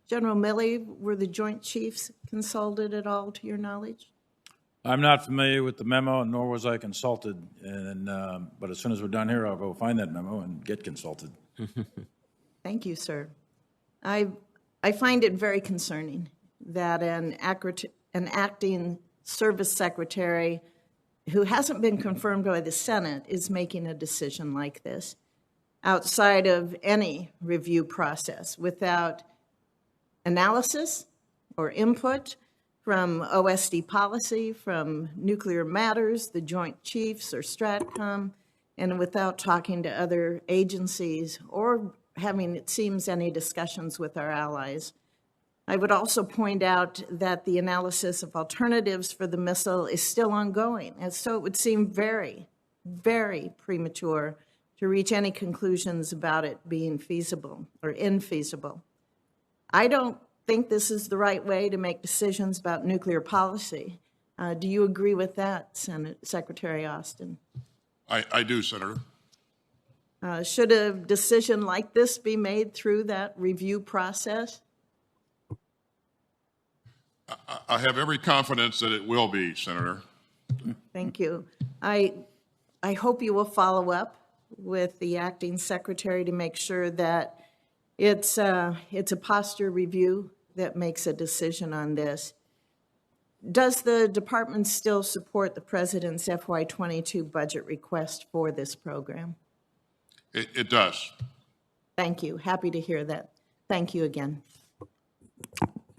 General Milley, were the Joint Chiefs consulted at all, to your knowledge? I'm not familiar with the memo, nor was I consulted, but as soon as we're done here, I'll go find that memo and get consulted. Thank you, sir. I find it very concerning that an acting service secretary who hasn't been confirmed by the Senate is making a decision like this outside of any review process without analysis or input from OSD policy, from Nuclear Matters, the Joint Chiefs, or STRATCOM, and without talking to other agencies or having, it seems, any discussions with our allies. I would also point out that the analysis of alternatives for the missile is still ongoing, and so it would seem very, very premature to reach any conclusions about it being feasible or infeasible. I don't think this is the right way to make decisions about nuclear policy. Do you agree with that, Secretary Austin? I do, Senator. Should a decision like this be made through that review process? I have every confidence that it will be, Senator. Thank you. I hope you will follow up with the acting secretary to make sure that it's a posture review that makes a decision on this. Does the department still support the president's FY22 budget request for this program? It does. Thank you. Happy to hear that. Thank you again.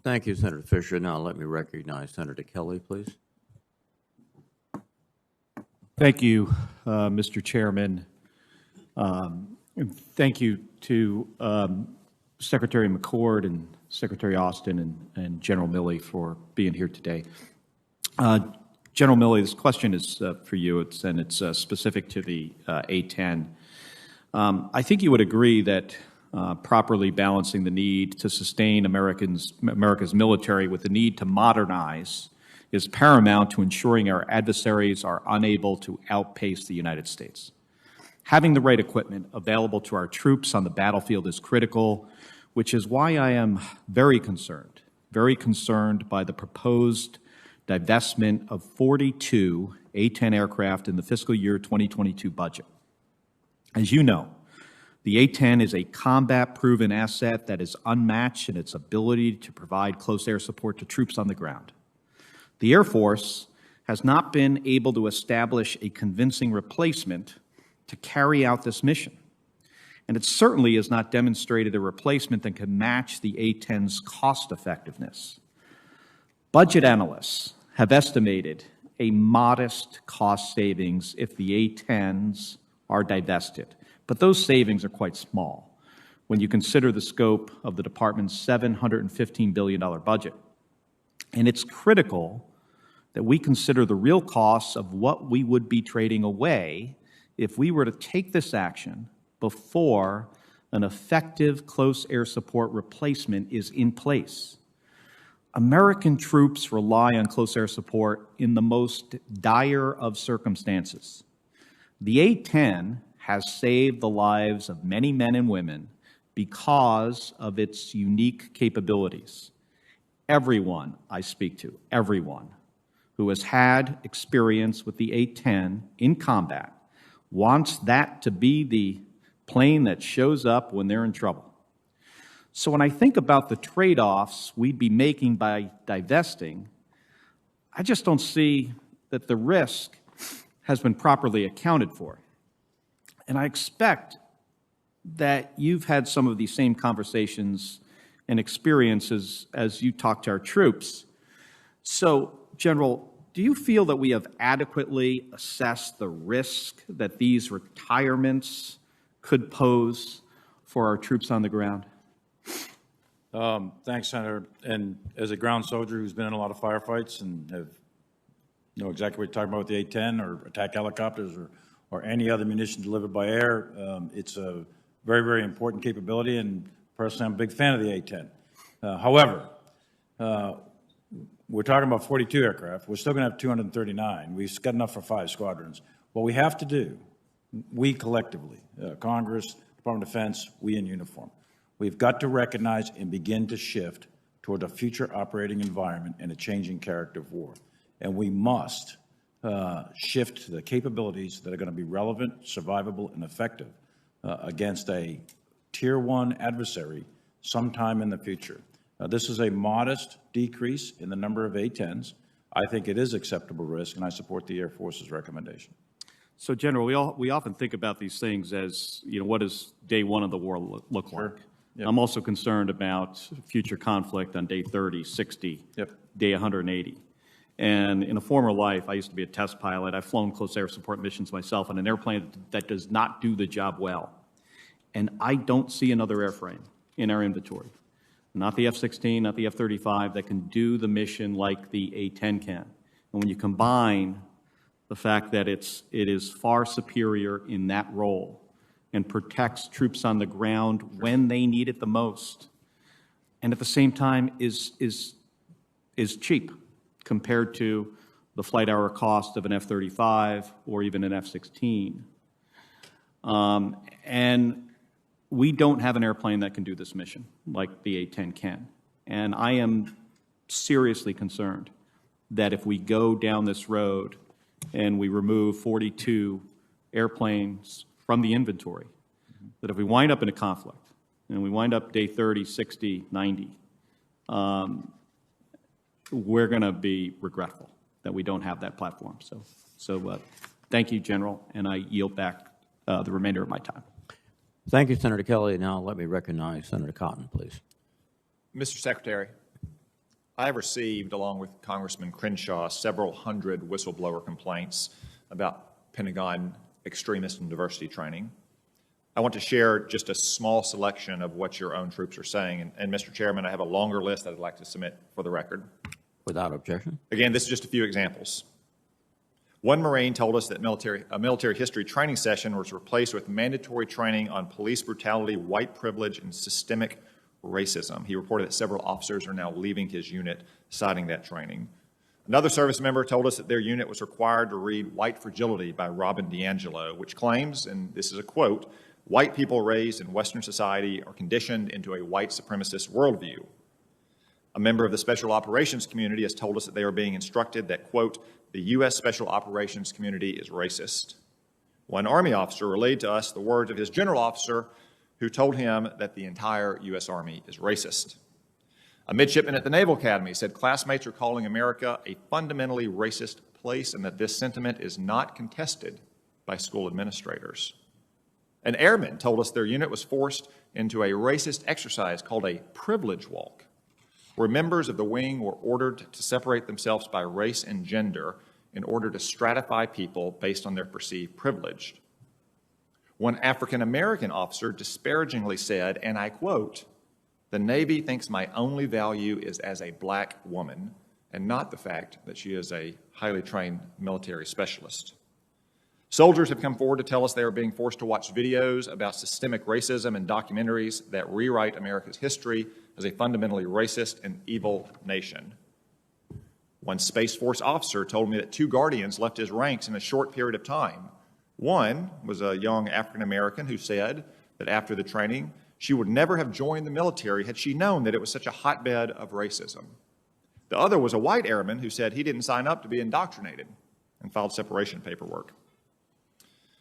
Thank you, Senator Fisher. Now let me recognize Senator Kelly, please. Thank you, Mr. Chairman. And thank you to Secretary McCord and Secretary Austin and General Milley for being here today. General Milley, this question is for you, and it's specific to the A-10. I think you would agree that properly balancing the need to sustain America's military with the need to modernize is paramount to ensuring our adversaries are unable to outpace the United States. Having the right equipment available to our troops on the battlefield is critical, which is why I am very concerned by the proposed divestment of 42 A-10 aircraft in the fiscal year 2022 budget. As you know, the A-10 is a combat-proven asset that is unmatched in its ability to provide close air support to troops on the ground. The Air Force has not been able to establish a convincing replacement to carry out this mission. And it certainly has not demonstrated a replacement that can match the A-10's cost effectiveness. Budget analysts have estimated a modest cost savings if the A-10s are divested, but those savings are quite small when you consider the scope of the department's $715 billion budget. And it's critical that we consider the real costs of what we would be trading away if we were to take this action before an effective close air support replacement is in place. American troops rely on close air support in the most dire of circumstances. The A-10 has saved the lives of many men and women because of its unique capabilities. Everyone I speak to, everyone who has had experience with the A-10 in combat wants that to be the plane that shows up when they're in trouble. So when I think about the trade-offs we'd be making by divesting, I just don't see that the risk has been properly accounted for. And I expect that you've had some of these same conversations and experiences as you talk to our troops. So, General, do you feel that we have adequately assessed the risk that these retirements could pose for our troops on the ground? Thanks, Senator. And as a ground soldier who's been in a lot of firefights and know exactly what you're talking about with the A-10 or attack helicopters or any other munition delivered by air, it's a very, very important capability, and personally, I'm a big fan of the A-10. However, we're talking about 42 aircraft. We're still going to have 239. We've got enough for 5 squadrons. What we have to do, we collectively, Congress, Department of Defense, we in uniform, we've got to recognize and begin to shift toward a future operating environment and a changing character of war. And we must shift to the capabilities that are going to be relevant, survivable, and effective against a Tier 1 adversary sometime in the future. This is a modest decrease in the number of A-10s. I think it is acceptable risk, and I support the Air Force's recommendation. So, General, we often think about these things as, what does day one of the war look like? Yep. I'm also concerned about future conflict on day 30, 60, yep, day 180. And in a former life, I used to be a test pilot. I've flown close air support missions myself on an airplane that does not do the job well. And I don't see another airframe in our inventory, not the F-16, not the F-35, that can do the mission like the A-10 can. And when you combine the fact that it is far superior in that role and protects troops on the ground when they need it the most, and at the same time is cheap compared to the flight hour cost of an F-35 or even an F-16. And we don't have an airplane that can do this mission like the A-10 can. And I am seriously concerned that if we go down this road and we remove 42 airplanes from the inventory, that if we wind up in a conflict and we wind up day 30, 60, 90, we're going to be regretful that we don't have that platform. So thank you, General, and I yield back the remainder of my time. Thank you, Senator Kelly. Now let me recognize Senator Cotton, please. Mr. Secretary, I have received, along with Congressman Crenshaw, several hundred whistleblower complaints about Pentagon extremist and diversity training. I want to share just a small selection of what your own troops are saying. And Mr. Chairman, I have a longer list that I'd like to submit for the record. Without objection. Again, this is just a few examples. One Marine told us that a military history training session was replaced with mandatory training on police brutality, white privilege, and systemic racism. He reported that several officers are now leaving his unit, citing that training. Another service member told us that their unit was required to read White Fragility by Robin DiAngelo, which claims, and this is a quote, "White people raised in Western society are conditioned into a white supremacist worldview." A member of the Special Operations community has told us that they are being instructed that, quote, "The U.S. Special Operations community is racist." One Army officer relayed to us the words of his general officer who told him that the entire U.S. Army is racist. A midshipman at the Naval Academy said classmates are calling America a fundamentally racist place and that this sentiment is not contested by school administrators. An airman told us their unit was forced into a racist exercise called a privilege walk, where members of the wing were ordered to separate themselves by race and gender in order to stratify people based on their perceived privilege. One African-American officer disparagingly said, and I quote, "The Navy thinks my only value is as a black woman and not the fact that she is a highly trained military specialist." Soldiers have come forward to tell us they are being forced to watch videos about systemic racism and documentaries that rewrite America's history as a fundamentally racist and evil nation. One Space Force officer told me that 2 Guardians left his ranks in a short period of time. One was a young African-American who said that after the training, she would never have joined the military had she known that it was such a hotbed of racism. The other was a white airman who said he didn't sign up to be indoctrinated and filed separation paperwork.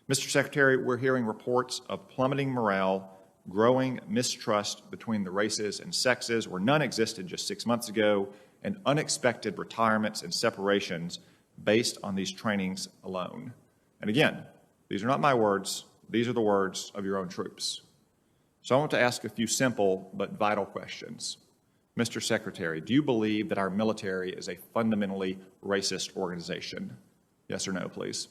Mr. Secretary, we're hearing reports of plummeting morale, growing mistrust between the races and sexes where none existed just 6 months ago, and unexpected retirements and separations based on these trainings alone. And again, these are not my words, these are the words of your own troops. So I want to ask a few simple but vital questions. Mr. Secretary, do you believe that our military is a fundamentally racist organization? Yes or no, please.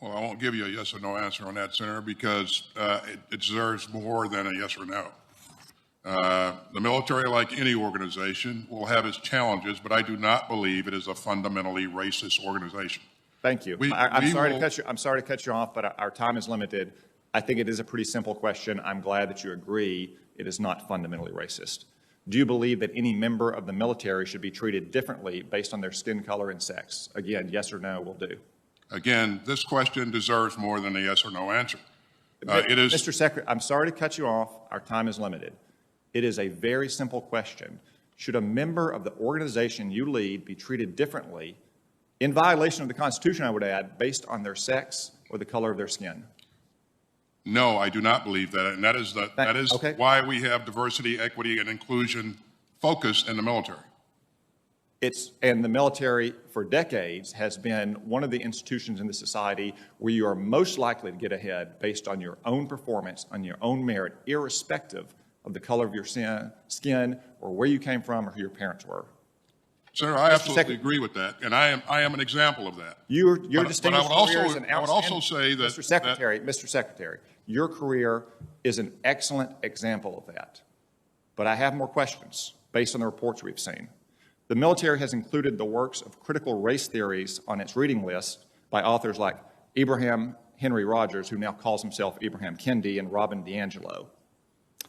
Well, I won't give you a yes or no answer on that, Senator, because it deserves more than a yes or no. The military, like any organization, will have its challenges, but I do not believe it is a fundamentally racist organization. Thank you. I'm sorry to cut you off, but our time is limited. I think it is a pretty simple question. I'm glad that you agree it is not fundamentally racist. Do you believe that any member of the military should be treated differently based on their skin color and sex? Again, yes or no will do. Again, this question deserves more than a yes or no answer. Mr. Secretary, I'm sorry to cut you off. Our time is limited. It is a very simple question. Should a member of the organization you lead be treated differently, in violation of the Constitution, I would add, based on their sex or the color of their skin? No, I do not believe that, and that is okay. Why we have diversity, equity, and inclusion focus in the military. And the military, for decades, has been one of the institutions in the society where you are most likely to get ahead based on your own performance, on your own merit, irrespective of the color of your skin or where you came from or who your parents were. Sir, I absolutely agree with that, and I am an example of that. Your distinguished career is an outstanding. I would also say that Mr. Secretary, your career is an excellent example of that. But I have more questions based on the reports we've seen. The military has included the works of critical race theories on its reading list by authors like Abraham Henry Rogers, who now calls himself Abraham Kendi, and Robin DiAngelo.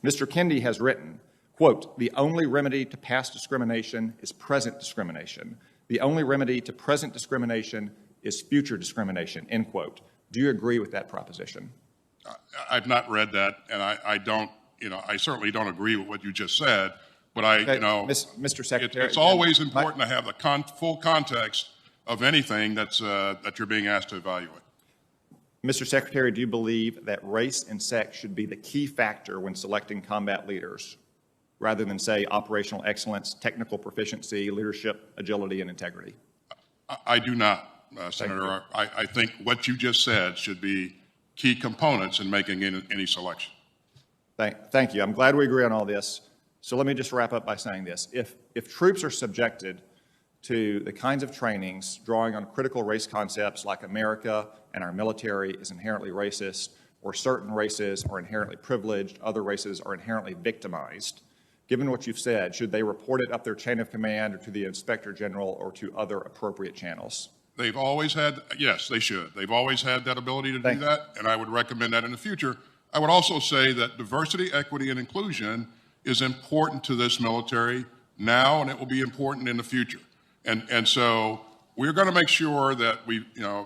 Mr. Kendi has written, quote, "The only remedy to past discrimination is present discrimination. The only remedy to present discrimination is future discrimination," end quote. Do you agree with that proposition? I've not read that, and I don't, I certainly don't agree with what you just said, But I, Okay, you know, Mr. Secretary. it's always important to have the full context of anything that you're being asked to evaluate. Mr. Secretary, do you believe that race and sex should be the key factor when selecting combat leaders, rather than, say, operational excellence, technical proficiency, leadership, agility, and integrity? I do not, Senator. I think what you just said should be key components in making any selection. Thank you. I'm glad we agree on all this. So let me just wrap up by saying this. If troops are subjected to the kinds of trainings drawing on critical race concepts like America and our military is inherently racist, or certain races are inherently privileged, other races are inherently victimized, given what you've said, should they report it up their chain of command or to the Inspector General or to other appropriate channels? They've always had, yes, they should. They've always had that ability to do that, and I would recommend that in the future. I would also say that diversity, equity, and inclusion is important to this military now, and it will be important in the future. And so we're going to make sure that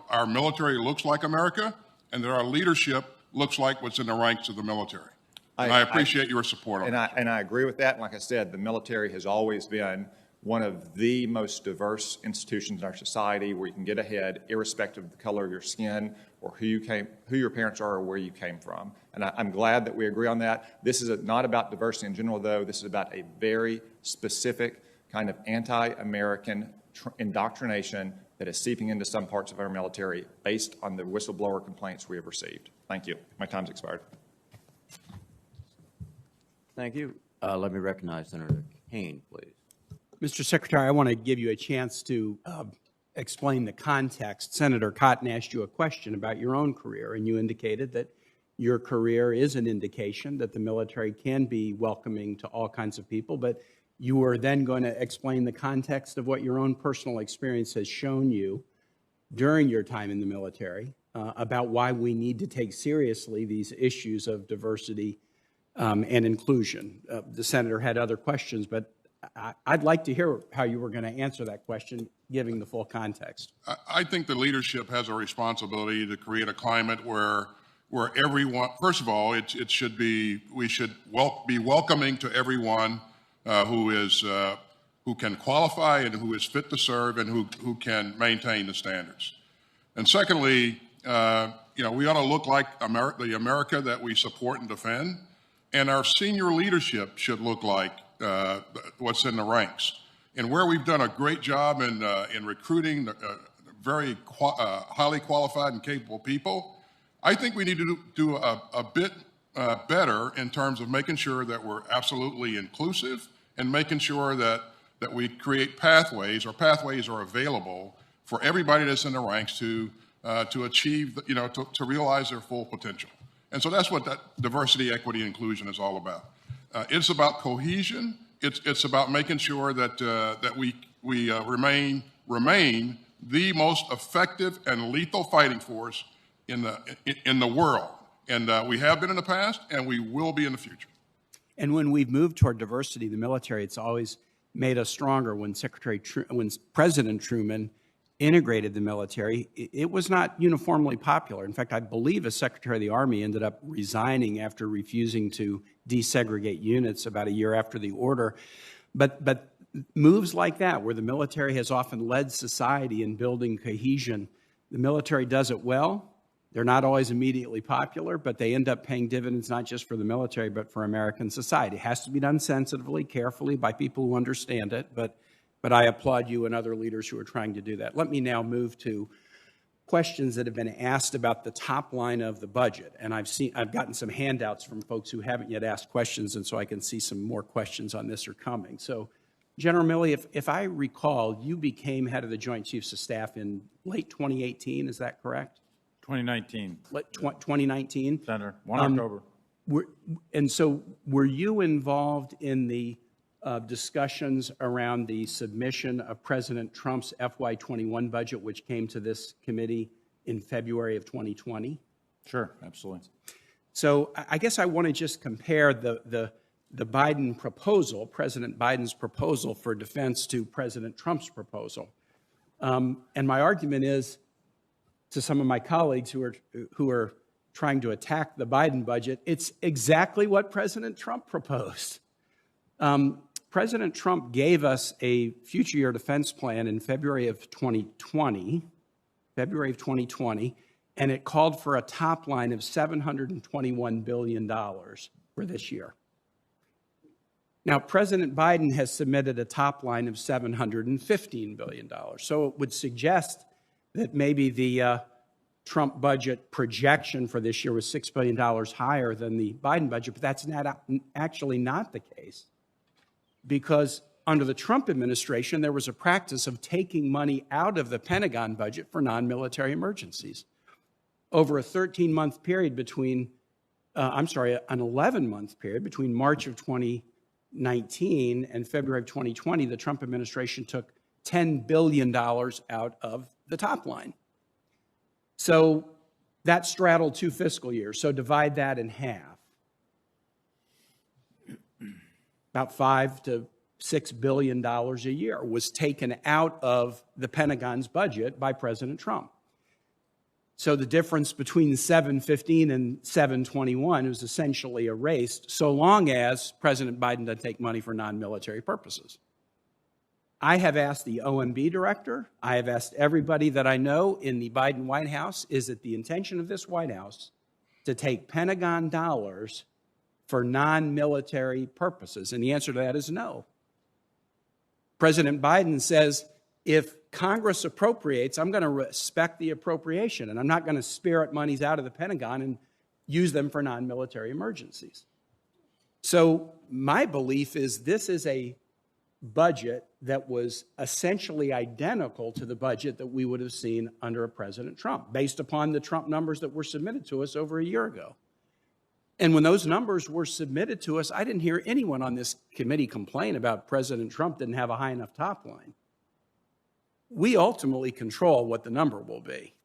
our military looks like America, and that our leadership looks like what's in the ranks of the military. And I appreciate your support on that. And I agree with that. And like I said, the military has always been one of the most diverse institutions in our society where you can get ahead irrespective of the color of your skin or who your parents are or where you came from. And I'm glad that we agree on that. This is not about diversity in general, though. This is about a very specific kind of anti-American indoctrination that is seeping into some parts of our military based on the whistleblower complaints we have received. Thank you. My time's expired. Thank you. Let me recognize Senator Kane, please. Mr. Secretary, I want to give you a chance to explain the context. Senator Cotton asked you a question about your own career, and you indicated that your career is an indication that the military can be welcoming to all kinds of people, but you were then going to explain the context of what your own personal experience has shown you during your time in the military about why we need to take seriously these issues of diversity and inclusion. The senator had other questions, but I'd like to hear how you were going to answer that question, giving the full context. I think the leadership has a responsibility to create a climate where everyone, first of all, we should be welcoming to everyone who can qualify and who is fit to serve and who can maintain the standards. And secondly, we ought to look like the America that we support and defend, and our senior leadership should look like what's in the ranks. And where we've done a great job in recruiting very highly qualified and capable people, I think we need to do a bit better in terms of making sure that we're absolutely inclusive and making sure that we create pathways are available for everybody that's in the ranks to achieve, to realize their full potential. And so that's what that diversity, equity, and inclusion is all about. It's about cohesion. It's about making sure that we remain the most effective and lethal fighting force in the world. And we have been in the past, and we will be in the future. And when we've moved toward diversity, the military, it's always made us stronger. When President Truman integrated the military, it was not uniformly popular. In fact, I believe as Secretary of the Army ended up resigning after refusing to desegregate units about a year after the order. But moves like that, where the military has often led society in building cohesion, the military does it well. They're not always immediately popular, but they end up paying dividends not just for the military, but for American society. It has to be done sensitively, carefully, by people who understand it, but I applaud you and other leaders who are trying to do that. Let me now move to questions that have been asked about the top line of the budget. And I've gotten some handouts from folks who haven't yet asked questions, and so I can see some more questions on this are coming. So, General Milley, if I recall, you became head of the Joint Chiefs of Staff in late 2018, is that correct? 2019. 2019? Senator, 1 October. And so were you involved in the discussions around the submission of President Trump's FY21 budget, which came to this committee in February of 2020? Sure, absolutely. So I guess I want to just compare the Biden proposal, President Biden's proposal for defense, to President Trump's proposal. And my argument is, to some of my colleagues who are trying to attack the Biden budget, it's exactly what President Trump proposed. President Trump gave us a future year defense plan in February of 2020, and it called for a top line of $721 billion for this year. Now, President Biden has submitted a top line of $715 billion. So it would suggest that maybe the Trump budget projection for this year was $6 billion higher than the Biden budget, but that's actually not the case, because under the Trump administration, there was a practice of taking money out of the Pentagon budget for non-military emergencies. Over a 13-month period between, an 11-month period between March of 2019 and February of 2020, the Trump administration took $10 billion out of the top line. So that straddled 2 fiscal years. So divide that in half. About $5 to $6 billion a year was taken out of the Pentagon's budget by President Trump. So the difference between 715 and 721 was essentially erased, so long as President Biden doesn't take money for non-military purposes. I have asked the OMB director, I have asked everybody that I know in the Biden White House, is it the intention of this White House to take Pentagon dollars for non-military purposes? And the answer to that is no. President Biden says, if Congress appropriates, I'm going to respect the appropriation, and I'm not going to spirit monies out of the Pentagon and use them for non-military emergencies. So my belief is this is a budget that was essentially identical to the budget that we would have seen under President Trump, based upon the Trump numbers that were submitted to us over a year ago. And when those numbers were submitted to us, I didn't hear anyone on this committee complain about President Trump didn't have a high enough top line. We ultimately control what the number will be.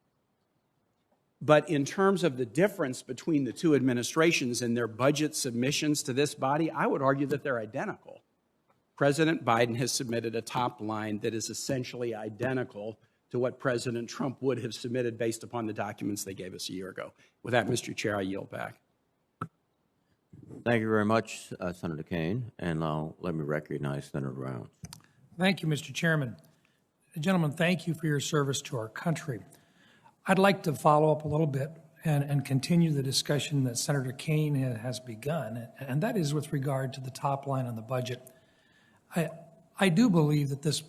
But in terms of the difference between the two administrations and their budget submissions to this body, I would argue that they're identical. President Biden has submitted a top line that is essentially identical to what President Trump would have submitted based upon the documents they gave us a year ago. With that, Mr. Chair, I yield back. Thank you very much, Senator Kane. And now let me recognize Senator Rounds. Thank you, Mr. Chairman. Gentlemen, thank you for your service to our country. I'd like to follow up a little bit and continue the discussion that Senator Kane has begun, and that is with regard to the top line on the budget. I do believe that this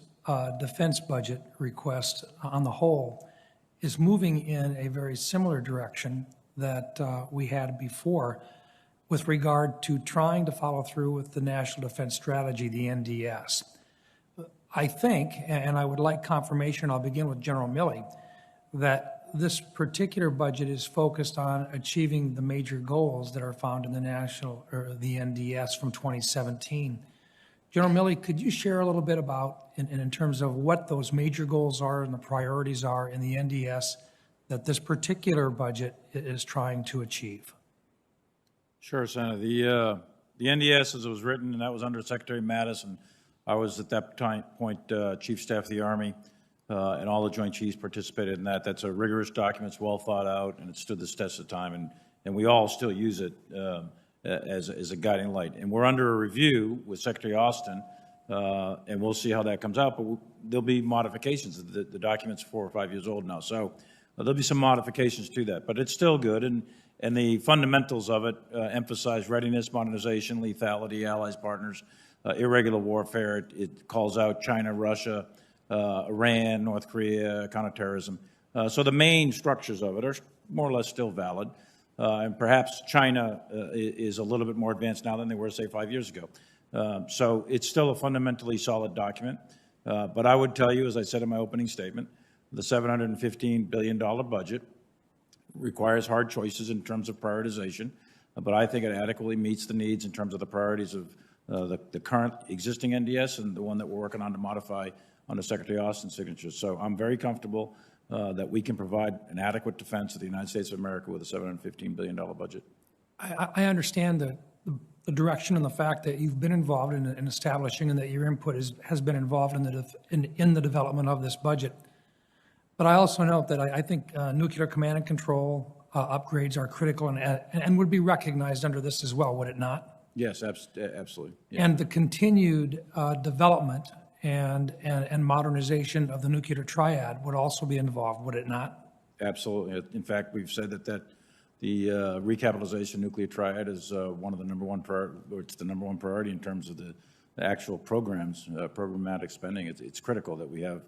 defense budget request on the whole is moving in a very similar direction that we had before with regard to trying to follow through with the National Defense Strategy, the NDS. I think, and I would like confirmation, I'll begin with General Milley, that this particular budget is focused on achieving the major goals that are found in the the NDS from 2017. General Milley, could you share a little bit about, in terms of what those major goals are and the priorities are in the NDS that this particular budget is trying to achieve? Sure, Senator. The NDS, as it was written, and that was under Secretary Mattis, and I was at that point Chief Staff of the Army, and all the Joint Chiefs participated in that. That's a rigorous document, it's well thought out, and it stood the test of time, and we all still use it as a guiding light. And we're under a review with Secretary Austin, and we'll see how that comes out, but there'll be modifications. The document's 4 or 5 years old now, so there'll be some modifications to that, but it's still good. And the fundamentals of it emphasize readiness, modernization, lethality, allies, partners, irregular warfare. It calls out China, Russia, Iran, North Korea, counterterrorism. So the main structures of it are more or less still valid. And perhaps China is a little bit more advanced now than they were, say, 5 years ago. So it's still a fundamentally solid document. But I would tell you, as I said in my opening statement, the $715 billion budget requires hard choices in terms of prioritization, but I think it adequately meets the needs in terms of the priorities of the current existing NDS and the one that we're working on to modify under Secretary Austin's signature. So I'm very comfortable that we can provide an adequate defense of the United States of America with a $715 billion budget. I understand the direction and the fact that you've been involved in establishing and that your input has been involved in the development of this budget. But I also note that I think nuclear command and control upgrades are critical and would be recognized under this as well, would it not? Yes, absolutely. Yeah. And the continued development and modernization of the nuclear triad would also be involved, would it not? Absolutely. In fact, we've said that the recapitalization nuclear triad is one of the number one it's the number one priority in terms of the actual programs, programmatic spending. It's critical that we have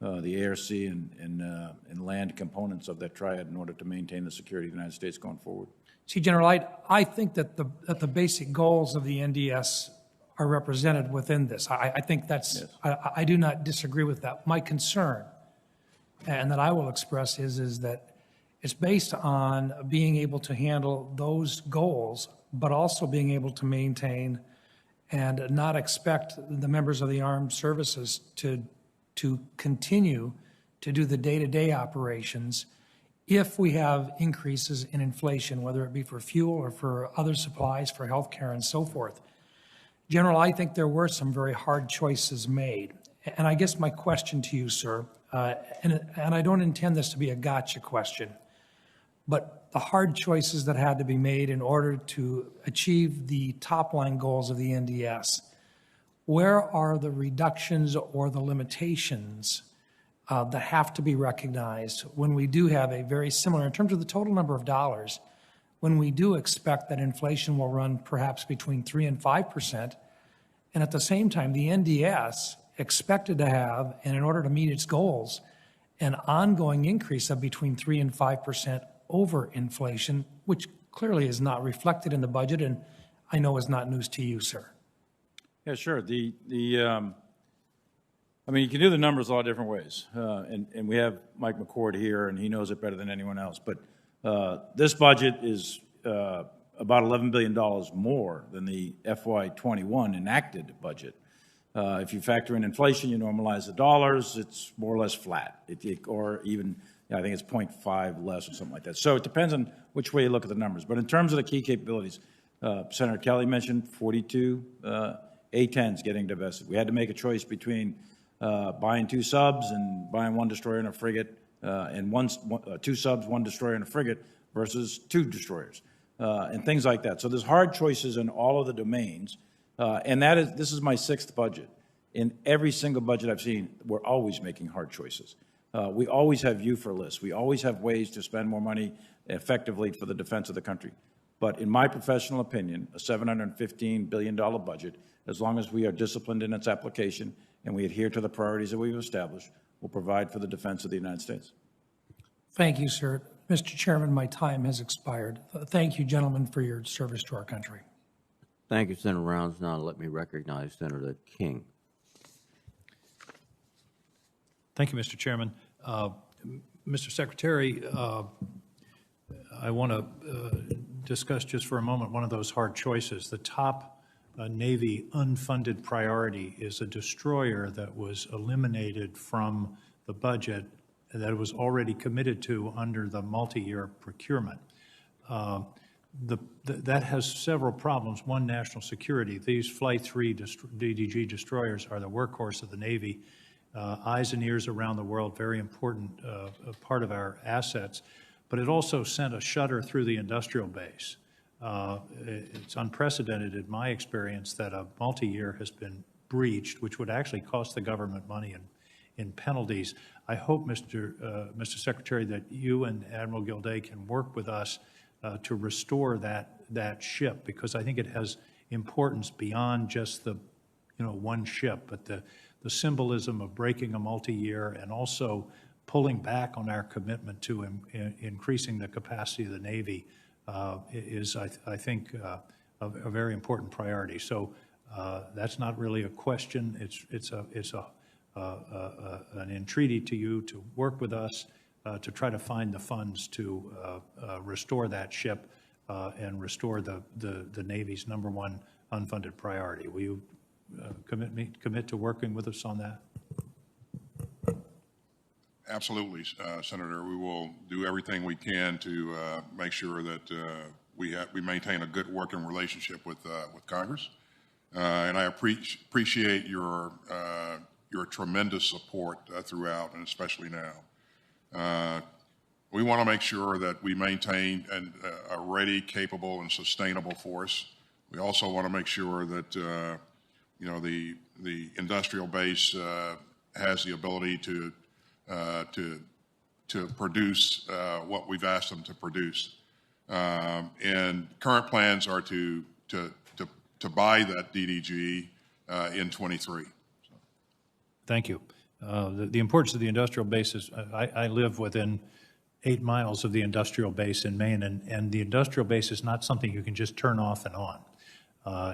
the ARC and land components of that triad in order to maintain the security of the United States going forward. See, General, I think that the basic goals of the NDS are represented within this. I think that's, Yes. I do not disagree with that. My concern, and that I will express, is that it's based on being able to handle those goals, but also being able to maintain and not expect the members of the armed services to continue to do the day-to-day operations if we have increases in inflation, whether it be for fuel or for other supplies, for healthcare and so forth. General, I think there were some very hard choices made. And I guess my question to you, sir, and I don't intend this to be a gotcha question, but the hard choices that had to be made in order to achieve the top-line goals of the NDS, where are the reductions or the limitations that have to be recognized when we do have a very similar, in terms of the total number of dollars, when we do expect that inflation will run perhaps between 3% and 5%, and at the same time, the NDS expected to have, and in order to meet its goals, an ongoing increase of between 3% and 5% over inflation, which clearly is not reflected in the budget, and I know is not news to you, sir. Yeah, sure. I mean, you can do the numbers a lot of different ways, and we have Mike McCord here, and he knows it better than anyone else. But this budget is about $11 billion more than the FY21 enacted budget. If you factor in inflation, you normalize the dollars, it's more or less flat, or even, I think it's 0.5 less or something like that. So it depends on which way you look at the numbers. But in terms of the key capabilities, Senator Kelly mentioned 42 A-10s getting divested. We had to make a choice between buying 2 subs and buying 1 destroyer and a frigate, and 2 subs, 1 destroyer and a frigate versus 2 destroyers, and things like that. So there's hard choices in all of the domains, and this is my 6th budget. In every single budget I've seen, we're always making hard choices. We always have you for lists. We always have ways to spend more money effectively for the defense of the country. But in my professional opinion, a $715 billion budget, as long as we are disciplined in its application and we adhere to the priorities that we've established, will provide for the defense of the United States. Thank you, sir. Mr. Chairman, my time has expired. Thank you, gentlemen, for your service to our country. Thank you, Senator Rounds. Now let me recognize Senator King. Thank you, Mr. Chairman. Mr. Secretary, I want to discuss just for a moment one of those hard choices. The top Navy unfunded priority is a destroyer that was eliminated from the budget that was already committed to under the multi-year procurement. That has several problems. One, national security. These Flight 3 DDG destroyers are the workhorse of the Navy. Eyes and ears around the world, very important part of our assets. But it also sent a shudder through the industrial base. It's unprecedented in my experience that a multi-year has been breached, which would actually cost the government money in penalties. I hope, Mr. Secretary, that you and Admiral Gilday can work with us to restore that ship, because I think it has importance beyond just the one ship, but the symbolism of breaking a multi-year and also pulling back on our commitment to increasing the capacity of the Navy is, I think, a very important priority. So that's not really a question. It's an entreaty to you to work with us to try to find the funds to restore that ship and restore the Navy's #1 unfunded priority. Will you commit to working with us on that? Absolutely, Senator. We will do everything we can to make sure that we maintain a good working relationship with Congress, and I appreciate your tremendous support throughout, and especially now. We want to make sure that we maintain a ready, capable, and sustainable force We also want to make sure that, you know, the industrial base has the ability to produce what we've asked them to produce. And current plans are to buy that DDG in 23. Thank you. The importance of the industrial base is, I live within 8 miles of the industrial base in Maine, and the industrial base is not something you can just turn off and on.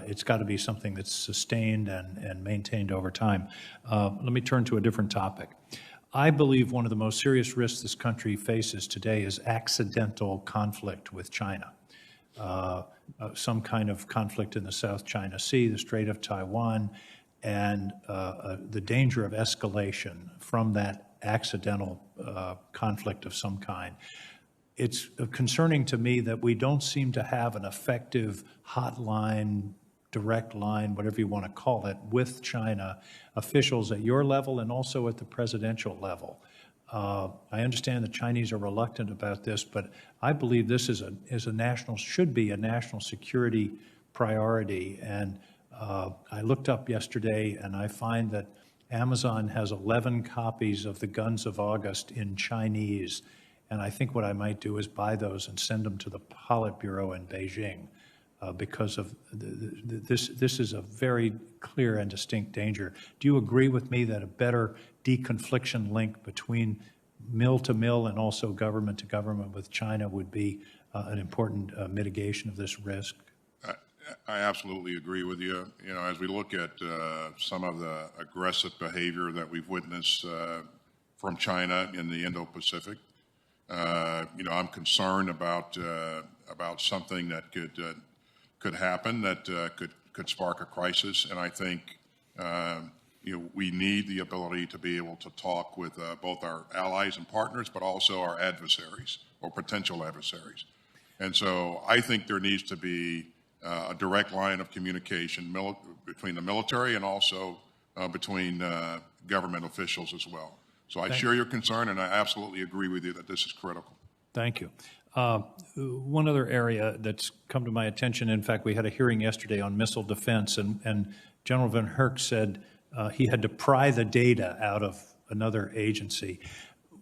It's got to be something that's sustained and maintained over time. Let me turn to a different topic. I believe one of the most serious risks this country faces today is accidental conflict with China. Some kind of conflict in the South China Sea, the Strait of Taiwan, and the danger of escalation from that accidental conflict of some kind. It's concerning to me that we don't seem to have an effective hotline, direct line, whatever you want to call it, with China officials at your level and also at the presidential level. I understand the Chinese are reluctant about this, but I believe this is a national, should be a national security priority. And I looked up yesterday and I find that Amazon has 11 copies of the Guns of August in Chinese. And I think what I might do is buy those and send them to the Politburo in Beijing because of this is a very clear and distinct danger. Do you agree with me that a better deconfliction link between mill to mill and also government to government with China would be an important mitigation of this risk? I absolutely agree with you. You know, as we look at some of the aggressive behavior that we've witnessed from China in the Indo-Pacific, you know, I'm concerned about something that could happen that could spark a crisis. And I think you know, we need the ability to be able to talk with both our allies and partners, but also our adversaries or potential adversaries. And so I think there needs to be a direct line of communication between the military and also between government officials as well. So I share your concern, and I absolutely agree with you that this is critical. Thank you. One other area that's come to my attention, in fact, we had a hearing yesterday on missile defense, and General Van Herk said he had to pry the data out of another agency.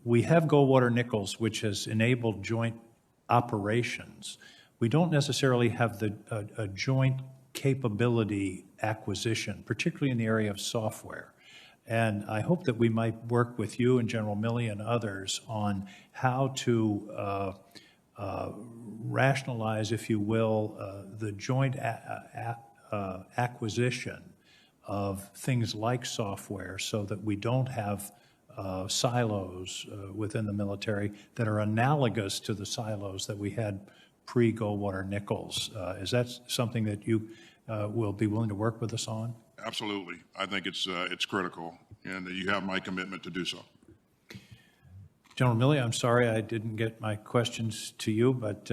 We have Goldwater-Nichols, which has enabled joint operations. We don't necessarily have a joint capability acquisition, particularly in the area of software. And I hope that we might work with you and General Milley and others on how to rationalize, if you will, the joint acquisition of things like software so that we don't have silos within the military that are analogous to the silos that we had pre-Goldwater-Nichols. Is that something that you will be willing to work with us on? Absolutely. I think it's critical, and you have my commitment to do so. General Milley, I'm sorry I didn't get my questions to you, but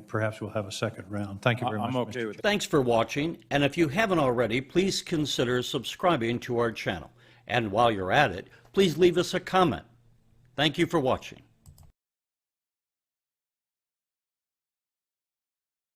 perhaps we'll have a second round. Thank you very much. I'm okay with it. Thanks for watching, and if you haven't already, please consider subscribing to our channel. And while you're at it, please leave us a comment. Thank you for watching.